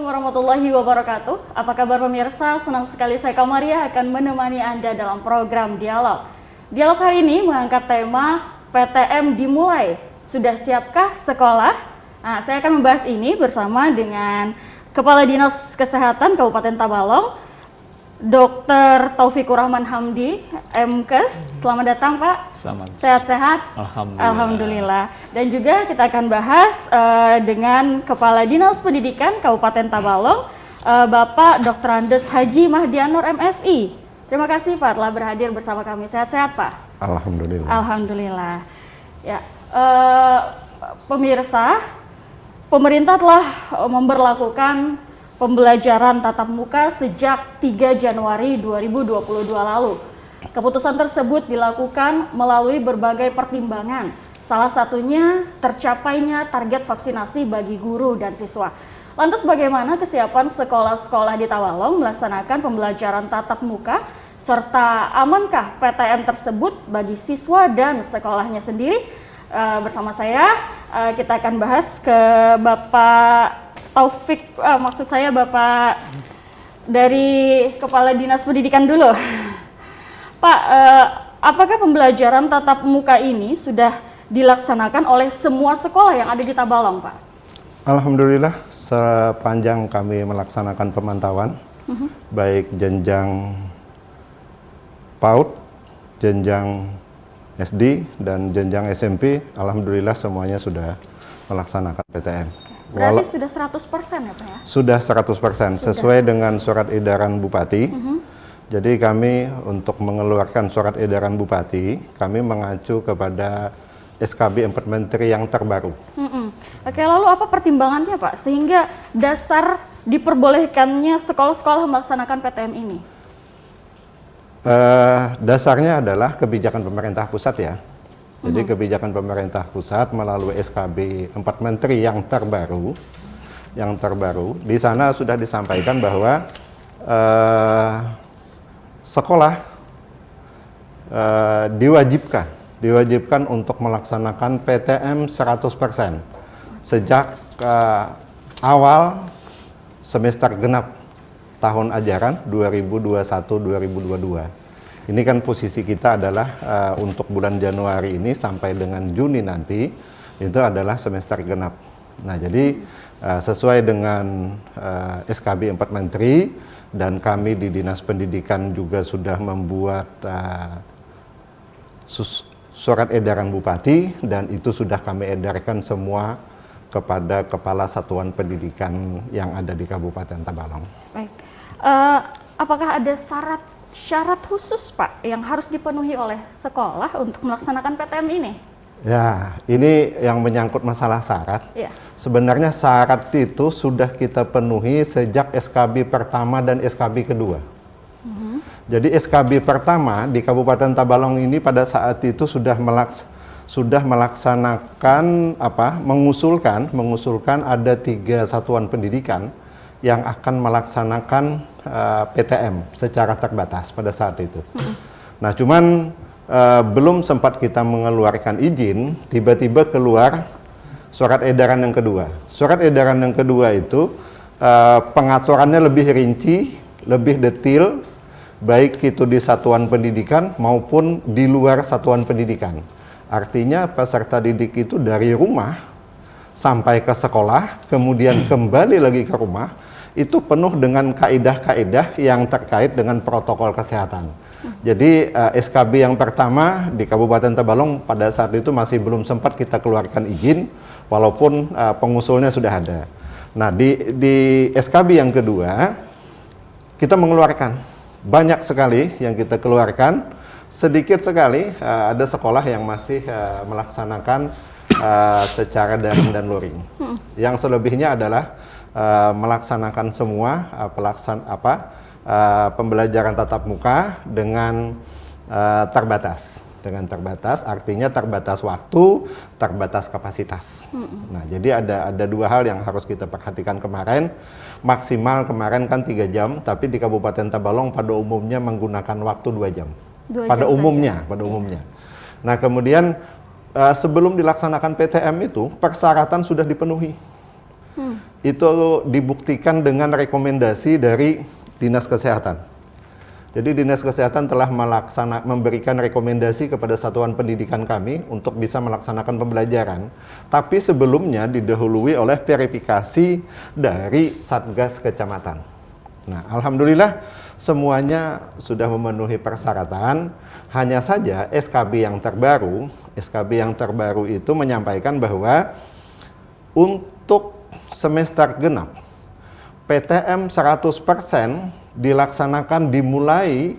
Assalamualaikum warahmatullahi wabarakatuh. Apa kabar pemirsa? Senang sekali saya Kamaria akan menemani Anda dalam program Dialog. Dialog hari ini mengangkat tema PTM dimulai. Sudah siapkah sekolah? Nah, saya akan membahas ini bersama dengan Kepala Dinas Kesehatan Kabupaten Tabalong, Dr. Taufikur Rahman Hamdi, MKes. Selamat datang Pak. Selamat. Sehat-sehat? Alhamdulillah. Alhamdulillah. Dan juga kita akan bahas dengan Kepala Dinas Pendidikan Kabupaten Tabalong, Bapak Dr. Andes Haji Mahdianur MSI. Terima kasih Pak telah berhadir bersama kami. Sehat-sehat Pak? Alhamdulillah. Alhamdulillah. Ya, pemirsa, pemerintah telah memberlakukan pembelajaran tatap muka sejak 3 Januari 2022 lalu. Keputusan tersebut dilakukan melalui berbagai pertimbangan. Salah satunya tercapainya target vaksinasi bagi guru dan siswa. Lantas bagaimana kesiapan sekolah-sekolah di Tabalong melaksanakan pembelajaran tatap muka serta amankah PTM tersebut bagi siswa dan sekolahnya sendiri? Bersama saya kita akan bahas ke Bapak Taufik, maksud saya Bapak dari Kepala Dinas Pendidikan dulu. Pak, apakah pembelajaran tatap muka ini sudah dilaksanakan oleh semua sekolah yang ada di Tabalong, Pak? Alhamdulillah, sepanjang kami melaksanakan pemantauan, baik jenjang PAUD, jenjang SD, dan jenjang SMP, alhamdulillah semuanya sudah melaksanakan PTM. Berarti sudah 100% ya Pak ya? Sudah 100%, sesuai dengan surat edaran Bupati. Jadi kami untuk mengeluarkan surat edaran Bupati, kami mengacu kepada SKB 4 Menteri yang terbaru. Oke, lalu apa pertimbangannya Pak, sehingga dasar diperbolehkannya sekolah-sekolah melaksanakan PTM ini? Dasarnya adalah kebijakan pemerintah pusat ya. Jadi kebijakan pemerintah pusat melalui SKB 4 Menteri yang terbaru, di sana sudah disampaikan bahwa sekolah diwajibkan untuk melaksanakan PTM 100% sejak awal semester genap tahun ajaran 2021-2022. Ini kan posisi kita adalah untuk bulan Januari ini sampai dengan Juni nanti itu adalah semester genap. Nah, jadi sesuai dengan SKB 4 Menteri dan kami di Dinas Pendidikan juga sudah membuat surat edaran Bupati dan itu sudah kami edarkan semua kepada Kepala Satuan Pendidikan yang ada di Kabupaten Tabalong. Baik, apakah ada syarat khusus Pak yang harus dipenuhi oleh sekolah untuk melaksanakan PTM ini? Ya, ini yang menyangkut masalah syarat. Ya. Sebenarnya syarat itu sudah kita penuhi sejak SKB pertama dan SKB kedua. Jadi SKB pertama di Kabupaten Tabalong ini pada saat itu sudah melaksanakan mengusulkan ada 3 satuan pendidikan yang akan melaksanakan PTM secara terbatas pada saat itu. Nah, cuman belum sempat kita mengeluarkan izin, tiba-tiba keluar surat edaran yang kedua. Surat edaran yang kedua itu pengaturannya lebih rinci, lebih detail, baik itu di satuan pendidikan maupun di luar satuan pendidikan. Artinya peserta didik itu dari rumah sampai ke sekolah, kemudian kembali lagi ke rumah, itu penuh dengan kaidah-kaidah yang terkait dengan protokol kesehatan. Jadi SKB yang pertama di Kabupaten Tabalong pada saat itu masih belum sempat kita keluarkan izin, walaupun pengusulnya sudah ada. Nah, di SKB yang kedua, kita mengeluarkan banyak sekali yang kita keluarkan, sedikit sekali ada sekolah yang masih melaksanakan secara daring dan luring. Yang selebihnya adalah melaksanakan semua pembelajaran tatap muka dengan terbatas. Dengan terbatas, artinya terbatas waktu, terbatas kapasitas. Nah, jadi ada 2 hal yang harus kita perhatikan kemarin. Maksimal kemarin kan 3 jam, tapi di Kabupaten Tabalong pada umumnya menggunakan waktu 2 jam. Pada umumnya. Nah, kemudian sebelum dilaksanakan PTM itu persyaratan sudah dipenuhi. itu dibuktikan dengan rekomendasi dari Dinas Kesehatan. Jadi Dinas Kesehatan telah memberikan rekomendasi kepada satuan pendidikan kami untuk bisa melaksanakan pembelajaran. Tapi sebelumnya didahului oleh verifikasi dari Satgas Kecamatan. Nah, alhamdulillah semuanya sudah memenuhi persyaratan. Hanya saja SKB yang terbaru itu menyampaikan bahwa untuk semester genap PTM 100% dilaksanakan dimulai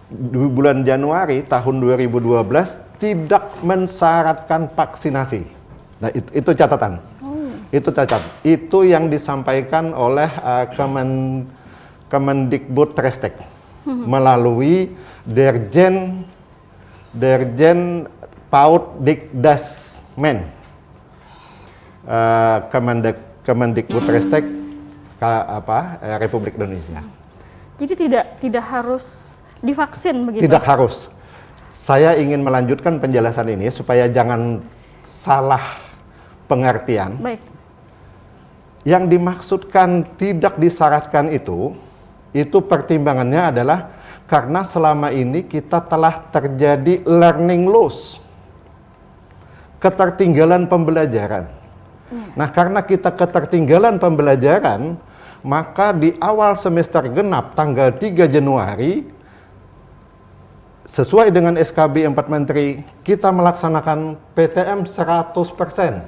di bulan Januari tahun 2012 tidak mensyaratkan vaksinasi. Nah, itu catatan. Itu cacat. Itu yang disampaikan oleh Kemendikbudristek melalui Dirjen PAUD Dikdasmen. Kemendikbudristek Republik Indonesia. Jadi tidak harus divaksin begitu? Tidak harus. Saya ingin melanjutkan penjelasan ini supaya jangan salah pengertian. Baik. Yang dimaksudkan tidak disyaratkan itu pertimbangannya adalah karena selama ini kita telah terjadi learning loss, ketertinggalan pembelajaran. Nah, karena kita ketertinggalan pembelajaran, maka di awal semester genap tanggal 3 Januari, sesuai dengan SKB 4 Menteri, kita melaksanakan PTM 100%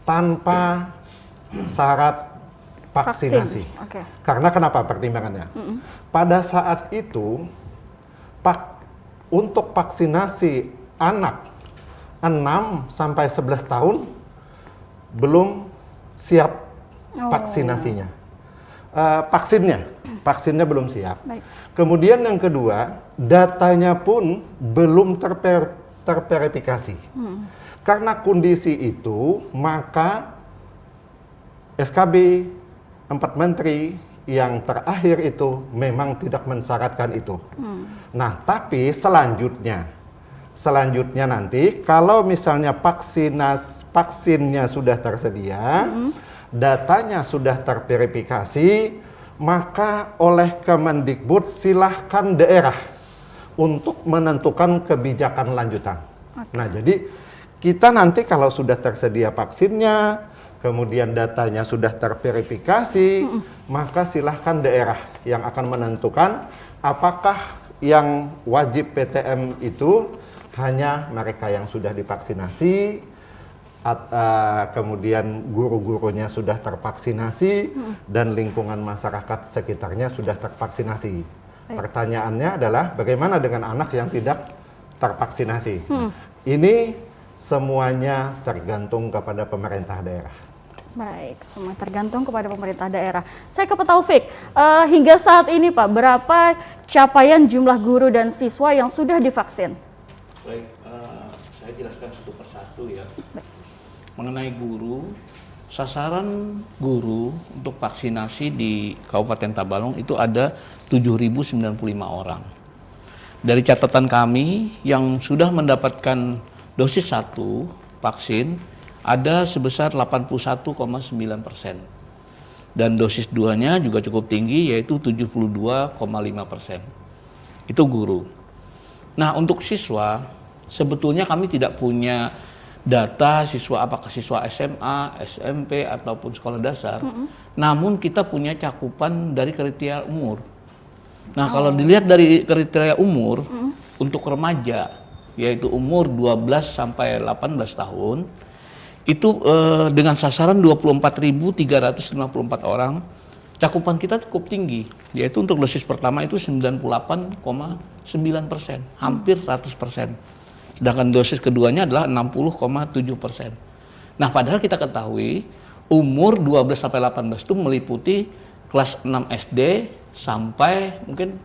tanpa syarat vaksinasi. Okay. Karena kenapa pertimbangannya? Pada saat itu, untuk vaksinasi anak 6-11 tahun, belum siap vaksinasinya. Vaksinnya belum siap. Baik. Kemudian yang kedua, datanya pun belum terverifikasi. Karena kondisi itu, maka SKB 4 Menteri yang terakhir itu memang tidak mensyaratkan itu. Nah, tapi selanjutnya nanti kalau misalnya vaksinnya sudah tersedia, datanya sudah terverifikasi, maka oleh Kemendikbud silahkan daerah untuk menentukan kebijakan lanjutan. Nah, jadi kita nanti kalau sudah tersedia vaksinnya, kemudian datanya sudah terverifikasi, maka silahkan daerah yang akan menentukan apakah yang wajib PTM itu hanya mereka yang sudah divaksinasi, kemudian guru-gurunya sudah tervaksinasi, dan lingkungan masyarakat sekitarnya sudah tervaksinasi. Pertanyaannya adalah bagaimana dengan anak yang tidak tervaksinasi? Ini semuanya tergantung kepada pemerintah daerah. Baik, semua tergantung kepada pemerintah daerah. Saya ke Pak Taufik, hingga saat ini Pak, berapa capaian jumlah guru dan siswa yang sudah divaksin? Baik, saya jelaskan satu persatu ya. Mengenai guru, sasaran guru untuk vaksinasi di Kabupaten Tabalong itu ada 7.095 orang. Dari catatan kami yang sudah mendapatkan dosis 1 vaksin ada sebesar 81,9%. Dan dosis 2-nya juga cukup tinggi yaitu 72,5%. Itu guru. Nah, untuk siswa sebetulnya kami tidak punya data siswa apakah siswa SMA, SMP ataupun sekolah dasar. Namun kita punya cakupan dari kriteria umur. Nah, kalau dilihat dari kriteria umur untuk remaja yaitu umur 12 sampai 18 tahun itu dengan sasaran 24.354 orang, cakupan kita cukup tinggi, yaitu untuk dosis pertama itu 98,9%, hampir 100%. Sedangkan dosis keduanya adalah 60,7%. Nah, padahal kita ketahui umur 12 sampai 18 itu meliputi kelas 6 SD sampai mungkin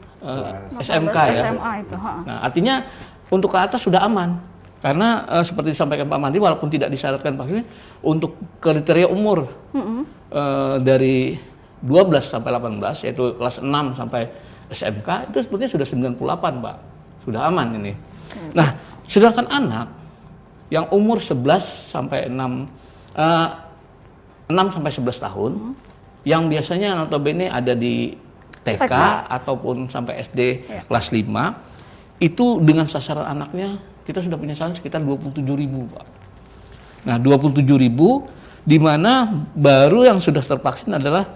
SMK ya. SMA itu. Nah, artinya untuk ke atas sudah aman. Karena seperti disampaikan Pak Mandi, walaupun tidak disyaratkan vaksin, untuk kriteria umur dari 12 sampai 18, yaitu kelas 6 sampai SMK, itu sebetulnya sudah 98, Pak. Sudah aman ini. Nah, sedangkan anak yang umur 11 sampai 6, 6 sampai 11 tahun yang biasanya notabene ada di TK ataupun sampai SD kelas 5 itu dengan sasaran anaknya kita sudah punya sasaran sekitar 27.000, Pak. Nah, 27.000 di mana baru yang sudah tervaksin adalah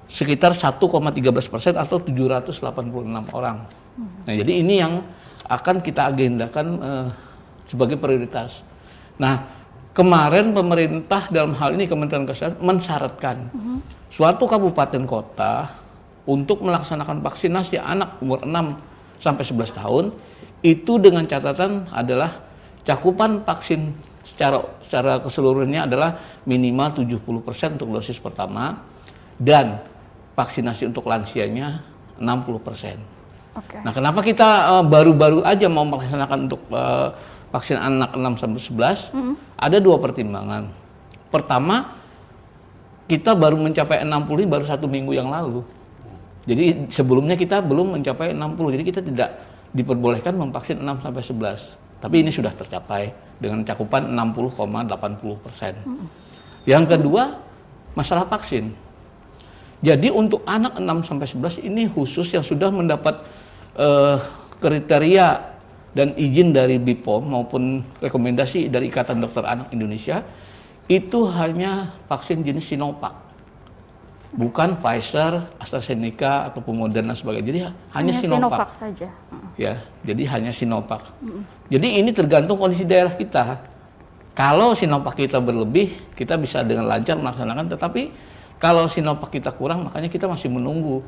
sekitar 1,13% atau 786 orang. Nah, jadi ini yang akan kita agendakan sebagai prioritas. Nah, kemarin pemerintah dalam hal ini Kementerian Kesehatan mensyaratkan suatu kabupaten kota untuk melaksanakan vaksinasi anak umur 6 sampai 11 tahun itu dengan catatan adalah cakupan vaksin secara keseluruhannya adalah minimal 70% untuk dosis pertama dan vaksinasi untuk lansianya 60%. Okay. Nah, kenapa kita baru-baru aja mau melaksanakan untuk vaksin anak 6 sampai 11? Ada dua pertimbangan. Pertama, kita baru mencapai 60 baru 1 minggu yang lalu. Jadi sebelumnya kita belum mencapai 60, jadi kita tidak diperbolehkan memvaksin 6 sampai 11. Tapi ini sudah tercapai dengan cakupan 60,80%. Yang kedua, masalah vaksin. Jadi untuk anak 6 sampai 11 ini khusus yang sudah mendapat kriteria dan izin dari BPOM maupun rekomendasi dari Ikatan Dokter Anak Indonesia itu hanya vaksin jenis Sinovac. Bukan Pfizer, AstraZeneca atau Moderna sebagainya. Jadi hanya Sinovac saja. Ya, jadi hanya Sinovac. Jadi ini tergantung kondisi daerah kita. Kalau Sinovac kita berlebih, kita bisa dengan lancar melaksanakan. Tetapi kalau Sinovac kita kurang, makanya kita masih menunggu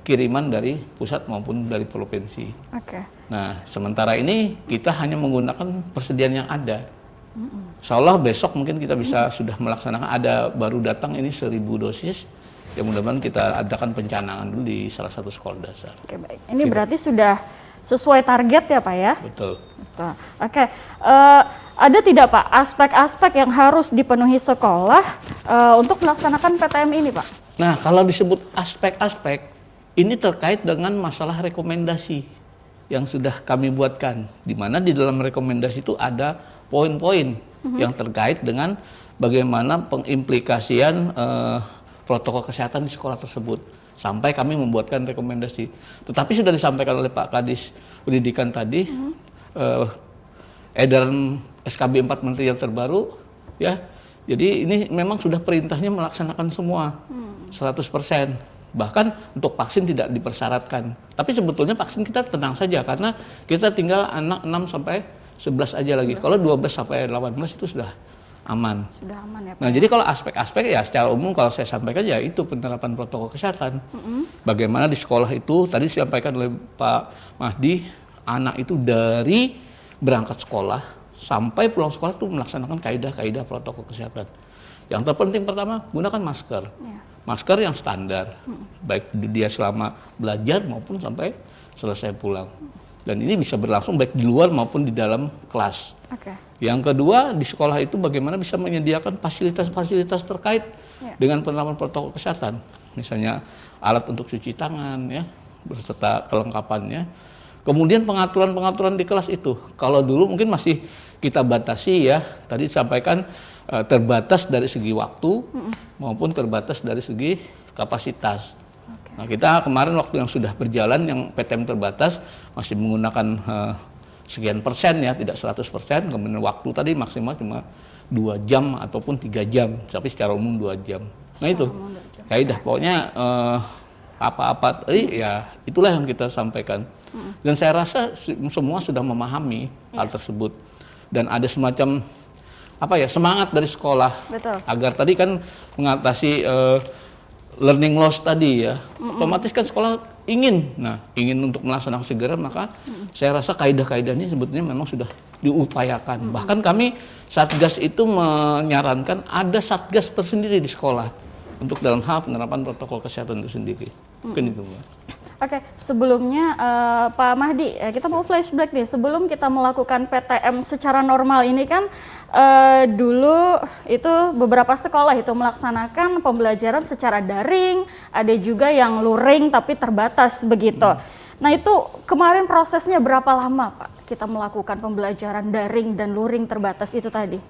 kiriman dari pusat maupun dari provinsi. Oke. Nah, sementara ini kita hanya menggunakan persediaan yang ada. Insya Allah besok mungkin kita bisa sudah melaksanakan, ada baru datang ini 1.000 dosis. Ya mudah-mudahan kita adakan pencanangan dulu di salah satu sekolah dasar. Oke, baik. Ini berarti sudah sesuai target ya, Pak ya? Betul. Betul. Oke. Ada tidak, Pak, aspek-aspek yang harus dipenuhi sekolah untuk melaksanakan PTM ini, Pak? Nah, kalau disebut aspek-aspek, ini terkait dengan masalah rekomendasi yang sudah kami buatkan. Di mana di dalam rekomendasi itu ada poin-poin yang terkait dengan bagaimana pengimplikasian protokol kesehatan di sekolah tersebut. Sampai kami membuatkan rekomendasi. Tetapi sudah disampaikan oleh Pak Kadis Pendidikan tadi, edaran SKB 4 Menteri yang terbaru, ya. Jadi ini memang sudah perintahnya melaksanakan semua 100%. Bahkan untuk vaksin tidak dipersyaratkan. Tapi sebetulnya vaksin kita tenang saja karena kita tinggal anak 6 sampai 11 aja lagi. Kalau 12 sampai 18 itu sudah aman. Sudah aman ya, Pak. Nah, jadi kalau aspek-aspek ya secara umum kalau saya sampaikan ya itu penerapan protokol kesehatan. Bagaimana di sekolah itu tadi disampaikan oleh Pak Mahdi, anak itu dari berangkat sekolah sampai pulang sekolah itu melaksanakan kaidah-kaidah protokol kesehatan. Yang terpenting pertama, gunakan masker. Ya. Masker yang standar, baik dia selama belajar maupun sampai selesai pulang. Dan ini bisa berlangsung baik di luar maupun di dalam kelas. Oke. Yang kedua, di sekolah itu bagaimana bisa menyediakan fasilitas-fasilitas terkait dengan penerapan protokol kesehatan. Misalnya alat untuk cuci tangan, ya, beserta kelengkapannya. Kemudian pengaturan-pengaturan di kelas itu. Kalau dulu mungkin masih kita batasi ya, tadi disampaikan terbatas dari segi waktu maupun terbatas dari segi kapasitas. Nah, kita kemarin waktu yang sudah berjalan yang PTM terbatas masih menggunakan sekian persen ya, tidak 100%, kemudian waktu tadi maksimal cuma 2 jam ataupun 3 jam, tapi secara umum 2 jam. Nah itu, kaidah pokoknya apa-apa tadi ya itulah yang kita sampaikan. Dan saya rasa semua sudah memahami hal tersebut. Dan ada semacam semangat dari sekolah. Betul. Agar tadi kan mengatasi learning loss tadi ya, otomatis kan sekolah ingin untuk melaksanakan segera, maka saya rasa kaidah-kaidahnya sebetulnya memang sudah diupayakan. Bahkan kami Satgas itu menyarankan ada Satgas tersendiri di sekolah untuk dalam hal penerapan protokol kesehatan itu sendiri. Mungkin itu, Mbak. Oke, sebelumnya Pak Mahdi, kita mau flashback nih. Sebelum kita melakukan PTM secara normal ini kan dulu itu beberapa sekolah itu melaksanakan pembelajaran secara daring, ada juga yang luring tapi terbatas begitu. Nah itu kemarin prosesnya berapa lama Pak kita melakukan pembelajaran daring dan luring terbatas itu tadi?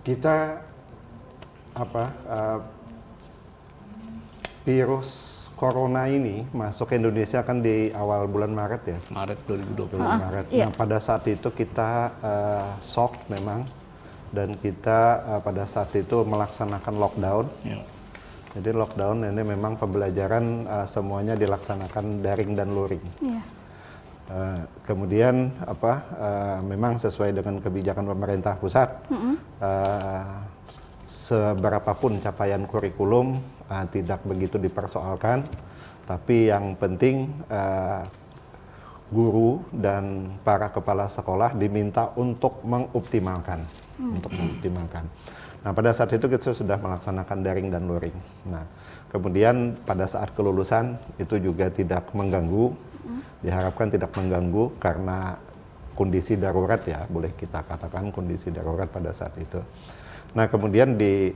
kita virus corona ini masuk ke Indonesia kan di awal bulan Maret ya. Maret 2020. Maret. Iya. Nah, pada saat itu kita shock memang, dan kita pada saat itu melaksanakan lockdown. Ya. Jadi lockdown ini memang pembelajaran semuanya dilaksanakan daring dan luring. Iya. Kemudian memang sesuai dengan kebijakan pemerintah pusat, seberapapun capaian kurikulum tidak begitu dipersoalkan, tapi yang penting guru dan para kepala sekolah diminta untuk mengoptimalkan, Nah, pada saat itu kita sudah melaksanakan daring dan luring. Nah, kemudian pada saat kelulusan itu juga tidak mengganggu, diharapkan tidak mengganggu karena kondisi darurat ya, boleh kita katakan kondisi darurat pada saat itu. Nah, kemudian di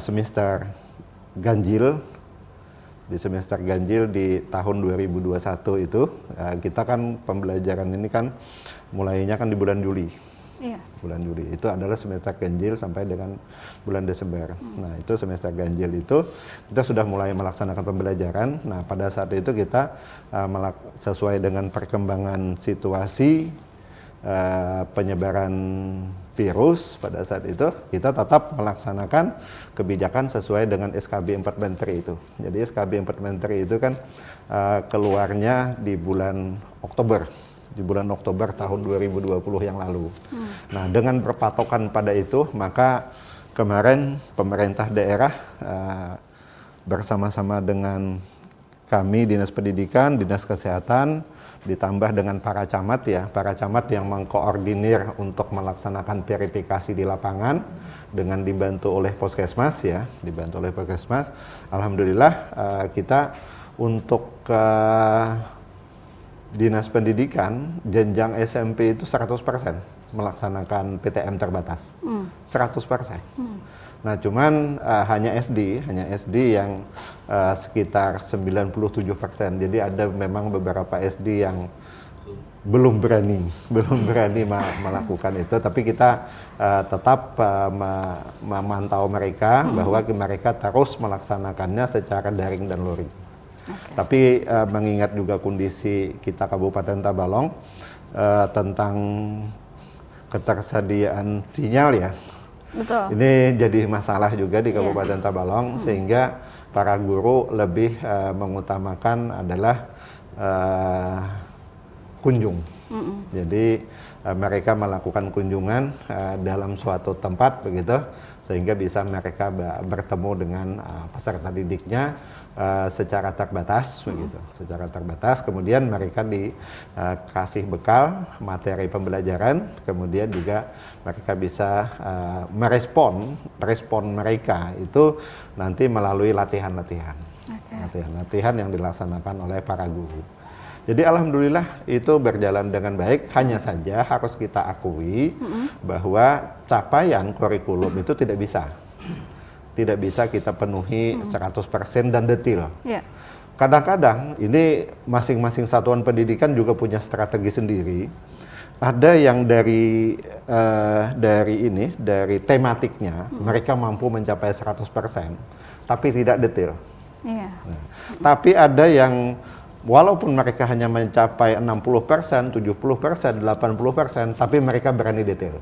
semester ganjil, di tahun 2021 itu kita kan pembelajaran ini kan mulainya kan di bulan Juli. Iya. Bulan Juli itu adalah semester ganjil sampai dengan bulan Desember. Nah, itu semester ganjil itu kita sudah mulai melaksanakan pembelajaran. Nah, pada saat itu kita sesuai dengan perkembangan situasi penyebaran virus pada saat itu, kita tetap melaksanakan kebijakan sesuai dengan SKB 4 Menteri itu. Jadi SKB 4 Menteri itu kan keluarnya di bulan Oktober tahun 2020 yang lalu. Nah, dengan berpatokan pada itu, maka kemarin pemerintah daerah bersama-sama dengan kami, Dinas Pendidikan, Dinas Kesehatan, ditambah dengan para camat yang mengkoordinir untuk melaksanakan verifikasi di lapangan dengan dibantu oleh Puskesmas ya, Alhamdulillah kita untuk Dinas Pendidikan jenjang SMP itu 100% melaksanakan PTM terbatas. 100%. Nah, cuman hanya SD yang sekitar 97%. Jadi ada memang beberapa SD yang belum berani melakukan itu, tapi kita tetap memantau mereka bahwa mereka terus melaksanakannya secara daring dan luring. Tapi mengingat juga kondisi kita Kabupaten Tabalong tentang ketersediaan sinyal ya. Betul. Ini jadi masalah juga di Kabupaten Tabalong, sehingga para guru lebih mengutamakan adalah kunjung. Jadi mereka melakukan kunjungan dalam suatu tempat begitu, sehingga bisa mereka bertemu dengan peserta didiknya secara terbatas begitu, kemudian mereka dikasih bekal materi pembelajaran, kemudian juga mereka bisa merespon mereka itu nanti melalui latihan yang dilaksanakan oleh para guru. Jadi alhamdulillah itu berjalan dengan baik, hanya saja harus kita akui bahwa capaian kurikulum itu tidak bisa kita penuhi 100% dan detail. Yeah. Kadang-kadang ini masing-masing satuan pendidikan juga punya strategi sendiri. Ada yang dari tematiknya mereka mampu mencapai 100%, tapi tidak detail. Yeah. Nah, tapi ada yang walaupun mereka hanya mencapai 60%, 70%, 80%, tapi mereka berani detail.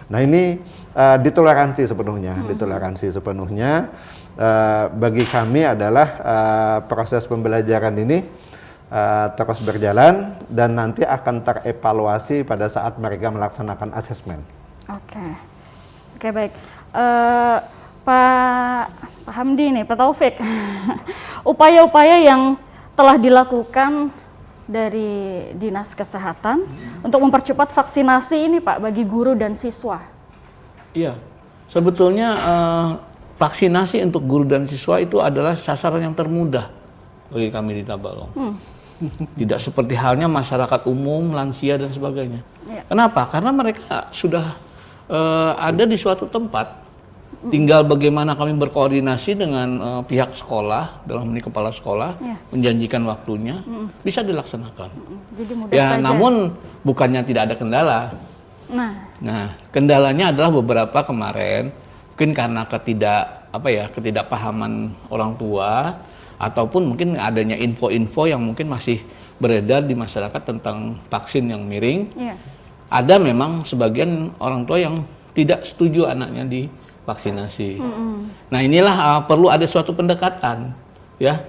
Nah, ini ditoleransi sepenuhnya. Bagi kami adalah proses pembelajaran ini terus berjalan dan nanti akan terevaluasi pada saat mereka melaksanakan asesmen. Oke, baik. Pak Hamdi nih, Pak Taufik, upaya-upaya yang telah dilakukan dari Dinas Kesehatan untuk mempercepat vaksinasi ini Pak bagi guru dan siswa. Iya, sebetulnya vaksinasi untuk guru dan siswa itu adalah sasaran yang termudah bagi kami di Tabalong. Tidak seperti halnya masyarakat umum, lansia dan sebagainya. Ya. Kenapa? Karena mereka sudah ada di suatu tempat. Tinggal bagaimana kami berkoordinasi dengan pihak sekolah, dalam ini kepala sekolah, menjanjikan waktunya, bisa dilaksanakan. Jadi mudah ya, saja. namun bukannya tidak ada kendala. Nah, kendalanya adalah beberapa kemarin mungkin karena ketidakpahaman orang tua ataupun mungkin adanya info-info yang mungkin masih beredar di masyarakat tentang vaksin yang miring. Iya. Ada memang sebagian orang tua yang tidak setuju anaknya divaksinasi. Nah, inilah perlu ada suatu pendekatan, ya,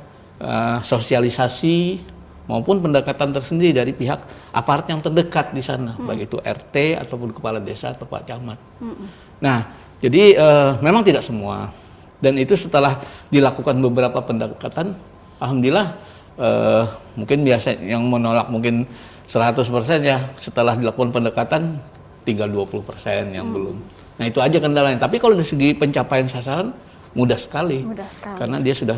sosialisasi maupun pendekatan tersendiri dari pihak aparat yang terdekat di sana, baik itu RT ataupun kepala desa atau Pak Camat. Nah, jadi memang tidak semua, dan itu setelah dilakukan beberapa pendekatan, alhamdulillah mungkin biasa yang menolak mungkin 100% ya, setelah dilakukan pendekatan tinggal 20% yang belum. Nah, itu aja kendalanya. Tapi kalau dari segi pencapaian sasaran mudah sekali. Karena dia sudah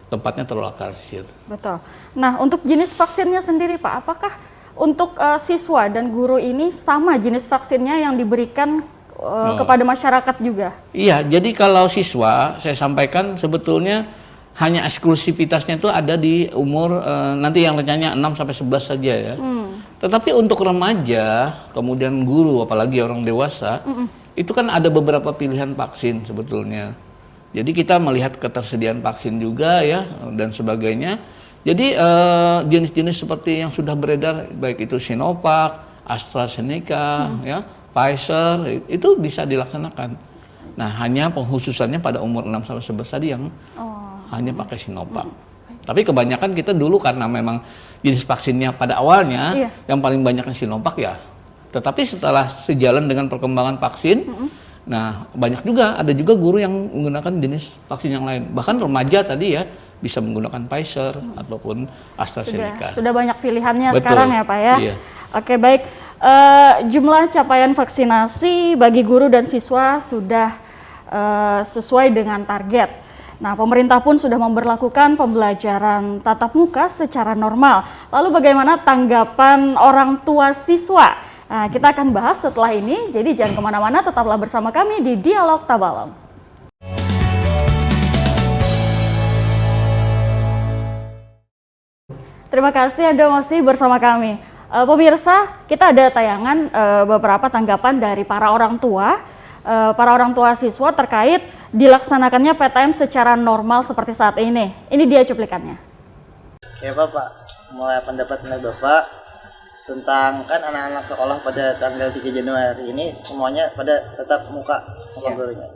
tempatnya terlokalisir. Betul. Nah, untuk jenis vaksinnya sendiri Pak, apakah untuk siswa dan guru ini sama jenis vaksinnya yang diberikan kepada masyarakat juga? Iya, jadi kalau siswa saya sampaikan sebetulnya hanya eksklusivitasnya itu ada di umur nanti yang rencananya 6 sampai 11 saja ya. Tetapi untuk remaja, kemudian guru apalagi orang dewasa, itu kan ada beberapa pilihan vaksin sebetulnya. Jadi kita melihat ketersediaan vaksin juga ya dan sebagainya. Jadi jenis-jenis seperti yang sudah beredar baik itu Sinovac, AstraZeneca, ya, Pfizer itu bisa dilaksanakan. Nah, hanya pengkhususannya pada umur 6 sampai 11 tadi yang hanya pakai Sinovac. Tapi kebanyakan kita dulu karena memang jenis vaksinnya pada awalnya yang paling banyaknya Sinovac ya. Tetapi setelah sejalan dengan perkembangan vaksin, nah ada juga guru yang menggunakan jenis vaksin yang lain. Bahkan remaja tadi ya bisa menggunakan Pfizer ataupun AstraZeneca. Sudah banyak pilihannya. Betul. Sekarang ya Pak ya. Iya. Oke, baik. Jumlah capaian vaksinasi bagi guru dan siswa sudah sesuai dengan target. Nah, pemerintah pun sudah memberlakukan pembelajaran tatap muka secara normal. Lalu bagaimana tanggapan orang tua siswa? Nah, kita akan bahas setelah ini, jadi jangan kemana-mana, tetaplah bersama kami di Dialog Tabalong. Terima kasih Anda masih bersama kami. Pemirsa, kita ada tayangan beberapa tanggapan dari para orang tua siswa terkait dilaksanakannya PTM secara normal seperti saat ini. Ini dia cuplikannya. Ya Bapak, mulai pendapat Bapak tentang kan anak-anak sekolah pada tanggal 3 Januari ini semuanya pada tetap muka sama gurunya.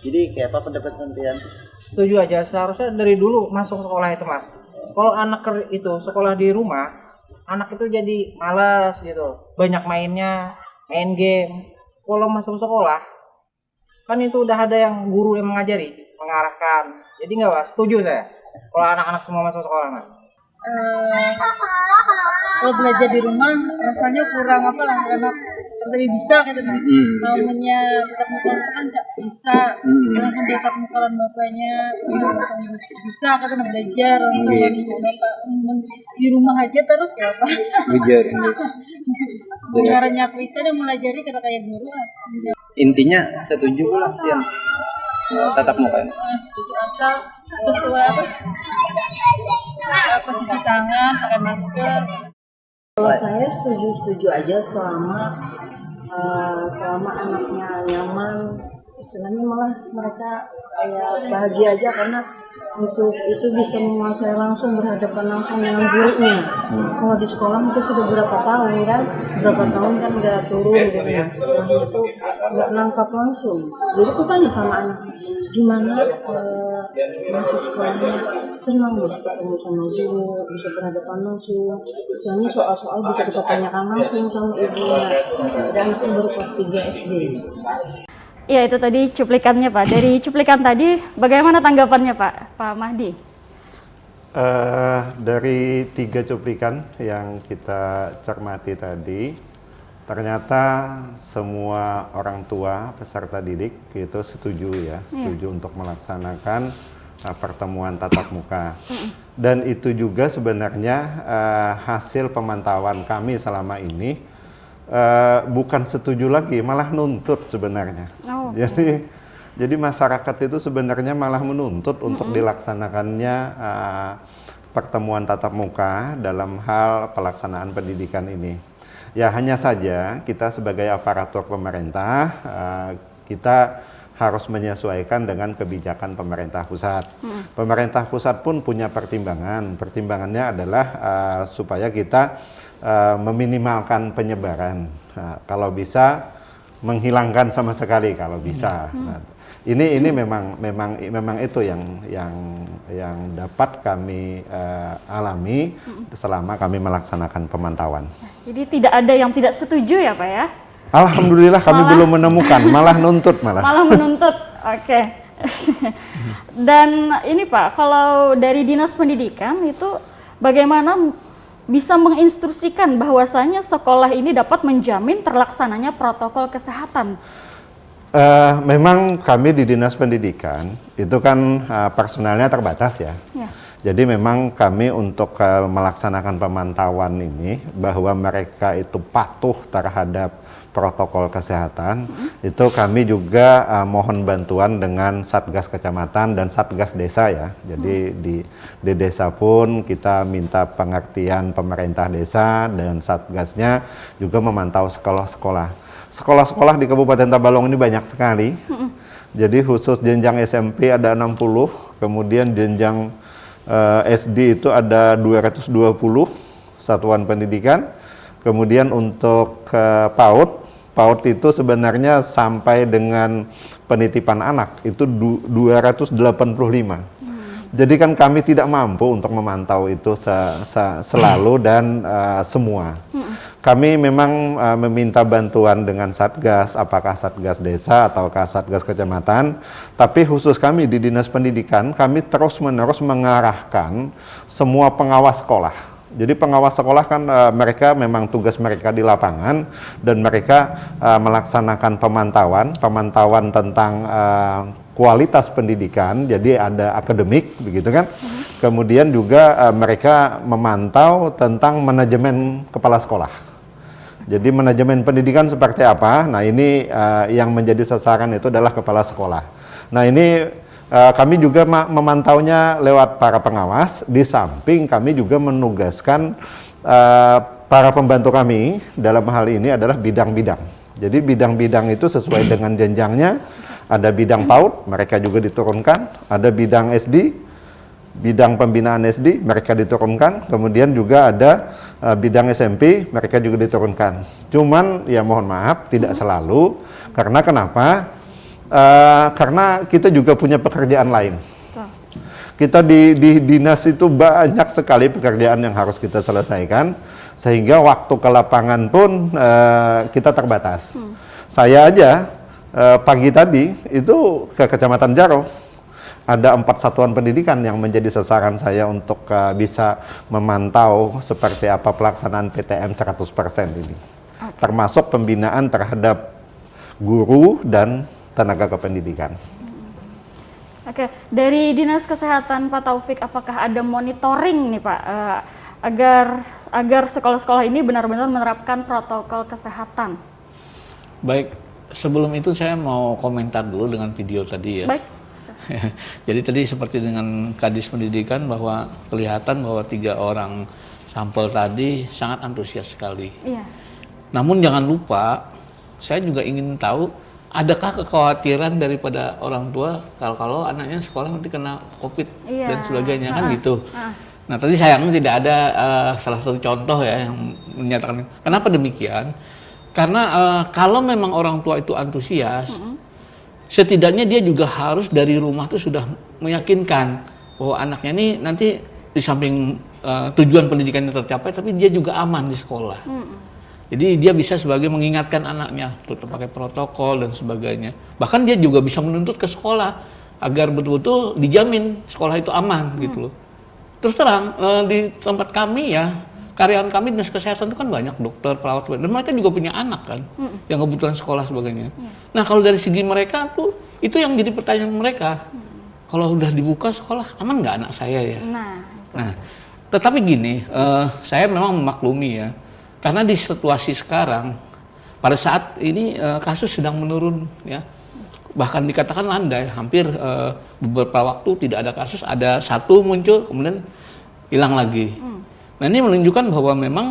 Jadi kayak apa pendapat sampean? Setuju aja, seharusnya dari dulu masuk sekolah itu Mas. Kalau anak itu sekolah di rumah, anak itu jadi malas gitu, banyak mainnya, main game. Kalau masuk sekolah, kan itu udah ada yang guru yang mengajari, mengarahkan. Jadi nggak Mas, setuju saya. Kalau anak-anak semua masuk sekolah Mas. Kalau belajar di rumah rasanya kurang anak-anak lebih bisa gitu kan. Namanya tatap muka kan nggak bisa langsung tatap muka dengan bapaknya, langsung bisa kan belajar langsung bapak di rumah aja terus kayak apa? Belajar. Caranya kita yang melajari karena kayak guru. Intinya setuju lah yang tatap muka. Setuju asal sesuai apa cuci tangan, pakai masker. Kalau saya setuju aja selama anaknya nyaman, istilahnya malah mereka kayak bahagia aja karena untuk itu bisa menguasai langsung berhadapan langsung dengan gurunya. Kalau di sekolah itu sudah berapa tahun kan nggak turun gitu ya, istilahnya itu nggak nangkap langsung. Jadi aku tanya sama anak, gimana masuk sekolahnya, senang ketemu sama guru, bisa berhadapan langsung. Misalnya soal-soal bisa kita tanyakan langsung sama ibunya. Dan anaknya baru kelas 3 SD. Ya, itu tadi cuplikannya Pak. Dari cuplikan tadi, bagaimana tanggapannya Pak Mahdi? Dari 3 cuplikan yang kita cermati tadi, ternyata semua orang tua peserta didik itu setuju untuk melaksanakan pertemuan tatap muka. Dan itu juga sebenarnya hasil pemantauan kami selama ini. Bukan setuju lagi, malah nuntut sebenarnya. Jadi masyarakat itu sebenarnya malah menuntut untuk dilaksanakannya pertemuan tatap muka dalam hal pelaksanaan pendidikan ini. Ya hanya saja kita sebagai aparatur pemerintah, kita harus menyesuaikan dengan kebijakan pemerintah pusat. Pemerintah pusat pun punya pertimbangan. Pertimbangannya adalah supaya kita meminimalkan penyebaran. Nah, kalau bisa menghilangkan sama sekali kalau bisa. Nah, ini memang itu yang dapat kami alami selama kami melaksanakan pemantauan. Jadi tidak ada yang tidak setuju ya Pak ya? Alhamdulillah kami belum menemukan, malah nuntut malah. Malah menuntut, oke. Dan ini Pak, kalau dari Dinas Pendidikan itu bagaimana bisa menginstruksikan bahwasanya sekolah ini dapat menjamin terlaksananya protokol kesehatan? Memang kami di Dinas Pendidikan itu kan personalnya terbatas ya. Jadi memang kami untuk melaksanakan pemantauan ini bahwa mereka itu patuh terhadap protokol kesehatan, itu kami juga mohon bantuan dengan Satgas Kecamatan dan Satgas Desa ya. Jadi di desa pun kita minta pengertian pemerintah desa dan Satgasnya juga memantau sekolah-sekolah. Sekolah-sekolah di Kabupaten Tabalong ini banyak sekali. Jadi khusus jenjang SMP ada 60, kemudian jenjang SD itu ada 220 satuan pendidikan. Kemudian untuk PAUD itu sebenarnya sampai dengan penitipan anak itu 285. Jadi kan kami tidak mampu untuk memantau itu selalu dan semua. Kami memang meminta bantuan dengan Satgas, apakah Satgas Desa ataukah Satgas Kecamatan, tapi khusus kami di Dinas Pendidikan, kami terus-menerus mengarahkan semua pengawas sekolah. Jadi pengawas sekolah kan mereka memang tugas mereka di lapangan dan mereka melaksanakan pemantauan tentang kualitas pendidikan, jadi ada akademik begitu kan. Kemudian juga mereka memantau tentang manajemen kepala sekolah. Jadi manajemen pendidikan seperti apa? Nah ini yang menjadi sasaran itu adalah kepala sekolah. Nah ini kami juga memantaunya lewat para pengawas, di samping kami juga menugaskan para pembantu kami dalam hal ini adalah bidang-bidang. Jadi bidang-bidang itu sesuai dengan jenjangnya, ada bidang PAUD, mereka juga diturunkan, ada bidang SD, bidang pembinaan SD, mereka diturunkan, kemudian juga ada bidang SMP, mereka juga diturunkan. Cuman ya mohon maaf, tidak selalu, karena kenapa? Karena kita juga punya pekerjaan lain. Kita di dinas itu banyak sekali pekerjaan yang harus kita selesaikan, sehingga waktu ke lapangan pun kita terbatas. Saya aja pagi tadi itu ke Kecamatan Jaro, ada 4 satuan pendidikan yang menjadi sasaran saya untuk bisa memantau seperti apa pelaksanaan PTM 100% ini. Termasuk pembinaan terhadap guru dan tenaga kependidikan. Oke, dari Dinas Kesehatan Pak Taufik, apakah ada monitoring nih Pak agar sekolah-sekolah ini benar-benar menerapkan protokol kesehatan? Baik, sebelum itu saya mau komentar dulu dengan video tadi ya. Baik. Jadi tadi seperti dengan Kadis Pendidikan bahwa kelihatan bahwa 3 orang sampel tadi sangat antusias sekali. Iya. Namun jangan lupa, saya juga ingin tahu adakah kekhawatiran daripada orang tua kalau anaknya sekolah nanti kena COVID dan sebagainya kan gitu. Nah tadi sayangnya tidak ada salah satu contoh ya yang menyatakan. Kenapa demikian? Karena kalau memang orang tua itu antusias, setidaknya dia juga harus dari rumah tuh sudah meyakinkan bahwa anaknya ini nanti di samping tujuan pendidikannya tercapai, tapi dia juga aman di sekolah. Jadi dia bisa sebagai mengingatkan anaknya tetap pakai protokol dan sebagainya. Bahkan dia juga bisa menuntut ke sekolah agar betul-betul dijamin sekolah itu aman gitu loh. Terus terang di tempat kami ya, karyawan kami dinas kesehatan itu kan banyak dokter, perawat, dan mereka juga punya anak kan yang kebutuhan sekolah sebagainya. Nah kalau dari segi mereka tuh itu yang jadi pertanyaan mereka. Kalau udah dibuka sekolah aman nggak anak saya ya? Nah tetapi gini, saya memang memaklumi ya, karena di situasi sekarang pada saat ini kasus sedang menurun ya, bahkan dikatakan landai, hampir beberapa waktu tidak ada kasus, ada 1 muncul kemudian hilang lagi. Nah ini menunjukkan bahwa memang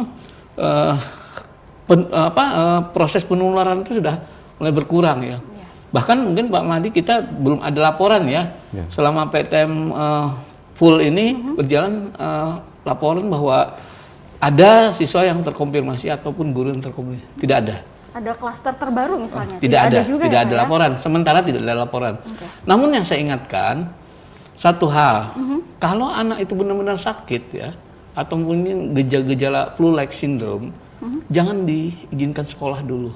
proses penularan itu sudah mulai berkurang ya. Bahkan mungkin Pak Mahdi kita belum ada laporan ya, selama PTM full ini berjalan laporan bahwa ada siswa yang terkonfirmasi ataupun guru yang terkonfirmasi. Tidak ada. Ada klaster terbaru misalnya? Tidak ada, juga tidak ya, ada laporan. Sementara tidak ada laporan. Namun yang saya ingatkan satu hal, kalau anak itu benar-benar sakit ya, atau mungkin gejala-gejala flu-like syndrome, jangan diizinkan sekolah dulu.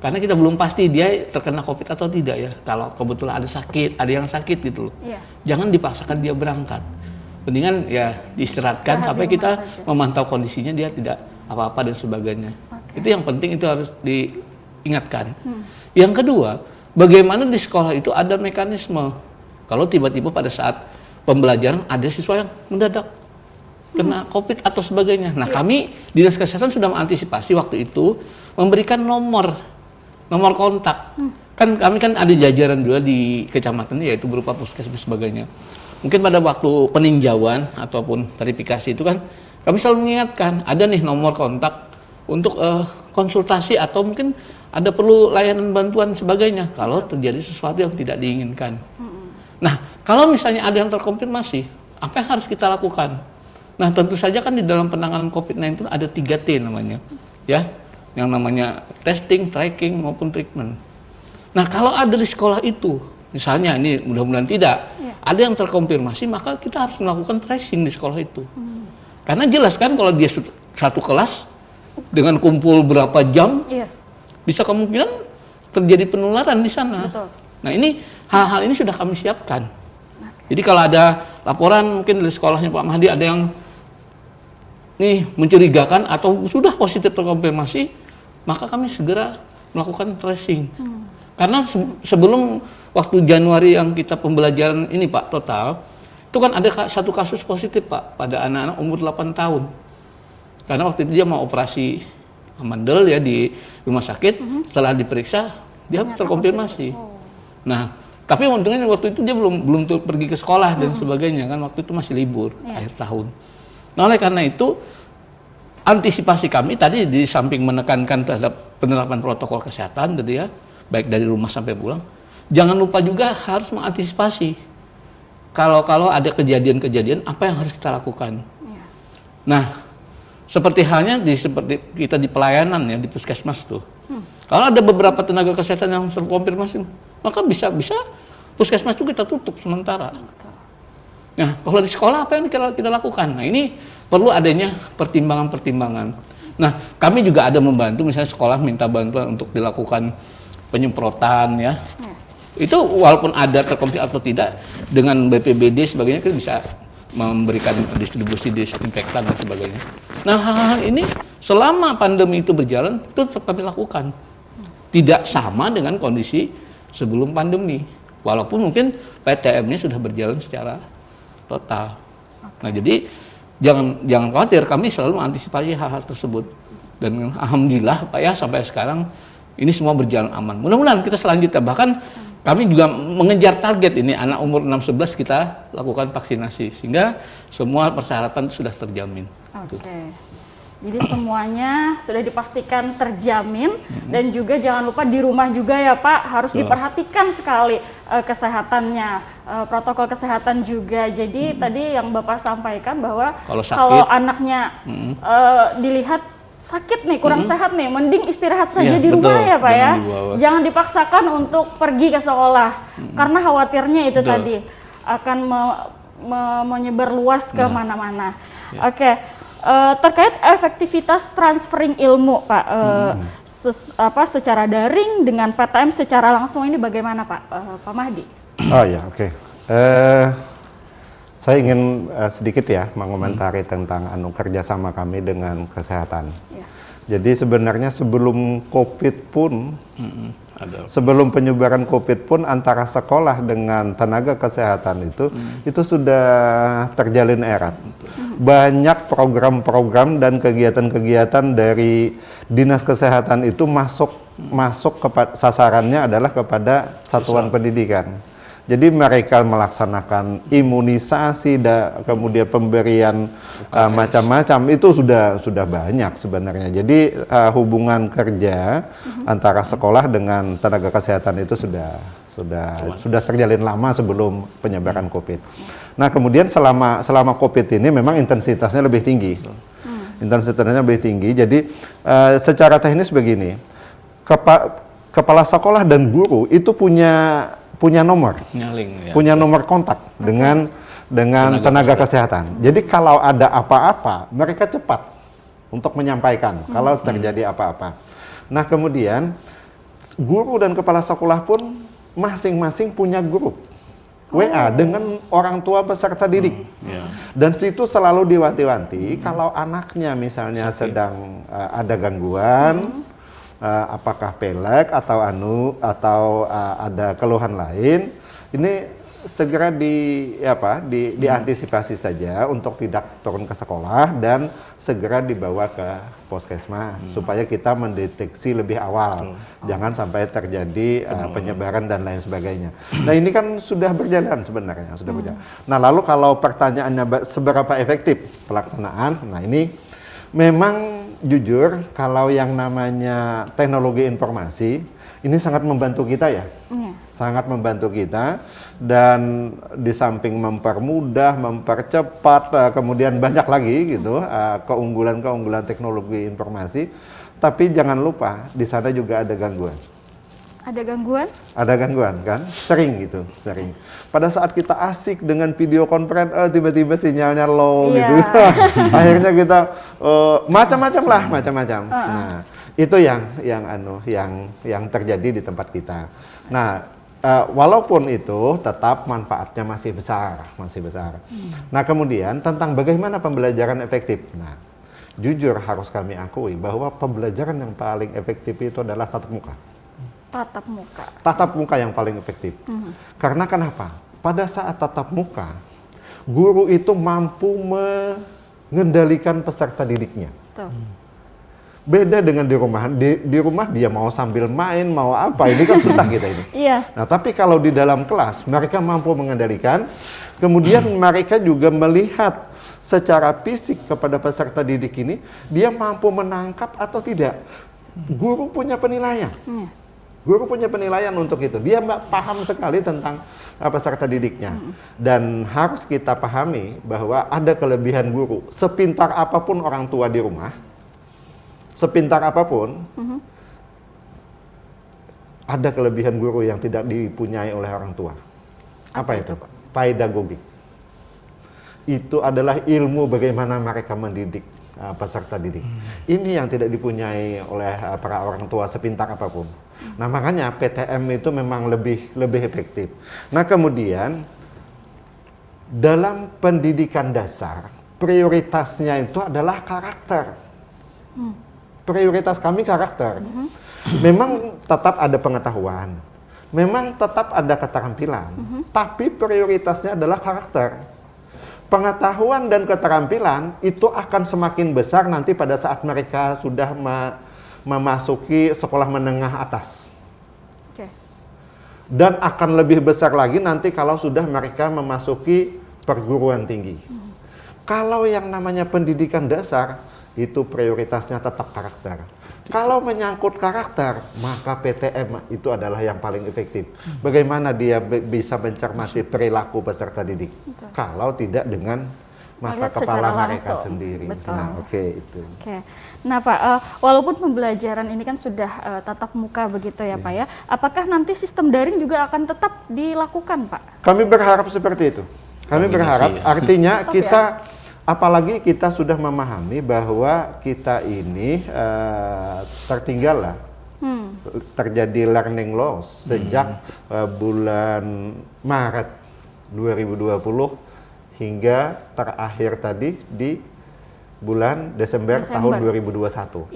Karena kita belum pasti dia terkena COVID atau tidak ya. Kalau kebetulan ada sakit, ada yang sakit gitu loh. Jangan dipaksakan dia berangkat. Mendingan ya diistirahatkan sampai kita memantau kondisinya, dia tidak apa-apa dan sebagainya. Itu yang penting, itu harus diingatkan. Yang kedua, bagaimana di sekolah itu ada mekanisme. Kalau tiba-tiba pada saat pembelajaran ada siswa yang mendadak kena COVID atau sebagainya. Nah, kami Dinas Kesehatan sudah mengantisipasi waktu itu memberikan nomor kontak. Kan kami kan ada jajaran juga di kecamatan, yaitu berupa puskesmas sebagainya. Mungkin pada waktu peninjauan ataupun verifikasi itu kan kami selalu mengingatkan, ada nih nomor kontak untuk konsultasi atau mungkin ada perlu layanan bantuan sebagainya kalau terjadi sesuatu yang tidak diinginkan. Nah, kalau misalnya ada yang terkonfirmasi, apa yang harus kita lakukan? Nah, tentu saja kan di dalam penanganan COVID-19 ada 3T namanya, ya, yang namanya testing, tracking maupun treatment. Nah, kalau ada di sekolah itu, misalnya ini mudah-mudahan tidak, ada yang terkonfirmasi, maka kita harus melakukan tracing di sekolah itu. Karena jelas kan kalau dia satu kelas dengan kumpul berapa jam, bisa kemungkinan terjadi penularan di sana. Betul. Nah, ini hal-hal ini sudah kami siapkan. Jadi kalau ada laporan mungkin dari sekolahnya Pak Mahdi ada yang nih mencurigakan atau sudah positif terkonfirmasi, maka kami segera melakukan tracing. Karena sebelum waktu Januari yang kita pembelajaran ini Pak total, itu kan ada satu kasus positif Pak pada anak-anak umur 8 tahun. Karena waktu itu dia mau operasi amandel ya di rumah sakit, setelah diperiksa dia terkonfirmasi. Nah, tapi untungnya waktu itu dia belum pergi ke sekolah dan sebagainya kan, waktu itu masih libur akhir tahun. Nah, oleh karena itu antisipasi kami tadi di samping menekankan terhadap penerapan protokol kesehatan gitu ya, baik dari rumah sampai pulang, jangan lupa juga harus mengantisipasi kalau ada kejadian-kejadian apa yang harus kita lakukan. Nah, seperti halnya seperti kita di pelayanan ya di puskesmas tuh. Kalau ada beberapa tenaga kesehatan yang terkonfirmasi, maka bisa puskesmas itu kita tutup sementara. Nah, kalau di sekolah apa yang kita lakukan? Nah, ini perlu adanya pertimbangan-pertimbangan. Nah, kami juga ada membantu, misalnya sekolah minta bantuan untuk dilakukan penyemprotan ya. Itu walaupun ada terkonfirmasi atau tidak, dengan BPBD sebagainya kita bisa memberikan distribusi disinfektan dan sebagainya. Nah, hal-hal ini selama pandemi itu berjalan, itu tetap kami lakukan. Tidak sama dengan kondisi sebelum pandemi. Walaupun mungkin PTM-nya sudah berjalan secara total. Nah, jadi jangan khawatir, kami selalu mengantisipasi hal-hal tersebut. Dan alhamdulillah Pak ya sampai sekarang ini semua berjalan aman. Mudah-mudahan kita selanjutnya bahkan kami juga mengejar target ini anak umur 6-11 kita lakukan vaksinasi sehingga semua persyaratan sudah terjamin. Jadi semuanya sudah dipastikan terjamin dan juga jangan lupa di rumah juga ya Pak harus diperhatikan sekali kesehatannya, protokol kesehatan juga. Jadi tadi yang Bapak sampaikan bahwa kalau anaknya dilihat sakit nih, kurang sehat nih, mending istirahat saja di rumah ya Pak ya. Jangan dipaksakan untuk pergi ke sekolah karena khawatirnya itu tadi akan menyebar luas ke mana-mana. Terkait efektivitas transferring ilmu Pak, secara daring dengan PTM secara langsung ini bagaimana Pak Mahdi? Oh ya, oke. Saya ingin sedikit ya mengomentari tentang kerjasama kami dengan kesehatan. Jadi sebenarnya sebelum COVID pun, sebelum penyebaran COVID pun antara sekolah dengan tenaga kesehatan itu sudah terjalin erat. Banyak program-program dan kegiatan-kegiatan dari Dinas Kesehatan itu masuk sasarannya adalah kepada satuan pendidikan. Jadi mereka melaksanakan imunisasi, kemudian pemberian macam-macam itu sudah banyak sebenarnya. Jadi hubungan kerja antara sekolah dengan tenaga kesehatan itu sudah terjalin lama sebelum penyebaran COVID. Nah, kemudian selama COVID ini memang intensitasnya lebih tinggi. Intensitasnya lebih tinggi. Jadi secara teknis begini, kepala sekolah dan guru itu punya nomor, punya nomor kontak dengan tenaga kesehatan. Jadi kalau ada apa-apa, mereka cepat untuk menyampaikan kalau terjadi apa-apa. Nah, kemudian guru dan kepala sekolah pun masing-masing punya grup WA dengan orang tua peserta didik. Dan situ selalu diwanti-wanti kalau anaknya misalnya sedang ada gangguan, apakah pelek atau ada keluhan lain, ini segera diantisipasi saja untuk tidak turun ke sekolah dan segera dibawa ke puskesmas supaya kita mendeteksi lebih awal, jangan sampai terjadi penyebaran dan lain sebagainya. Nah, ini kan sudah berjalan sebenarnya, sudah berjalan. Nah, lalu kalau pertanyaannya seberapa efektif pelaksanaan, nah ini memang jujur kalau yang namanya teknologi informasi ini sangat membantu kita ya, sangat membantu kita. Dan di samping mempermudah, mempercepat, kemudian banyak lagi gitu keunggulan-keunggulan teknologi informasi. Tapi jangan lupa di sana juga ada gangguan. Ada gangguan? Ada gangguan kan, sering gitu, sering. Pada saat kita asik dengan video conference, tiba-tiba sinyalnya low gitu. Akhirnya kita macam-macam lah, macam-macam. Nah, itu yang terjadi di tempat kita. Nah, walaupun itu tetap manfaatnya masih besar. Nah, kemudian tentang bagaimana pembelajaran efektif. Nah, jujur harus kami akui bahwa pembelajaran yang paling efektif itu adalah tatap muka. Tatap muka yang paling efektif. Karena kenapa? Pada saat tatap muka, guru itu mampu mengendalikan peserta didiknya. Beda dengan di rumah. Di rumah dia mau sambil main, mau apa, ini kan susah kita ini. Nah, tapi kalau di dalam kelas, mereka mampu mengendalikan, kemudian mereka juga melihat secara fisik kepada peserta didik ini, dia mampu menangkap atau tidak. Guru punya penilaian. Guru punya penilaian untuk itu. Dia paham sekali tentang peserta didiknya. Dan harus kita pahami bahwa ada kelebihan guru. Sepintar apapun orang tua di rumah, sepintar apapun, ada kelebihan guru yang tidak dipunyai oleh orang tua. Apa itu, Pak? Pedagogik. Itu adalah ilmu bagaimana mereka mendidik peserta didik. Ini yang tidak dipunyai oleh para orang tua sepintar apapun. Nah, makanya PTM itu memang lebih efektif. Nah, kemudian dalam pendidikan dasar, prioritasnya itu adalah karakter. Prioritas kami karakter. Memang tetap ada pengetahuan, memang tetap ada keterampilan, tapi prioritasnya adalah karakter. Pengetahuan dan keterampilan itu akan semakin besar nanti pada saat mereka sudah memasuki sekolah menengah atas. Dan akan lebih besar lagi nanti kalau sudah mereka memasuki perguruan tinggi. Kalau yang namanya pendidikan dasar, itu prioritasnya tetap karakter. Kalau menyangkut karakter, maka PTM itu adalah yang paling efektif. Bagaimana dia bisa mencermati perilaku peserta didik? Kalau tidak dengan mata kepala mereka sendiri. Nah, itu. Nah, Pak, walaupun pembelajaran ini kan sudah tatap muka begitu ya, Pak ya, apakah nanti sistem daring juga akan tetap dilakukan, Pak? Kami berharap seperti itu. Kami berharap, artinya kita, apalagi kita sudah memahami bahwa kita ini tertinggal lah. Terjadi learning loss sejak bulan Maret 2020 hingga terakhir tadi di bulan Desember. tahun 2021.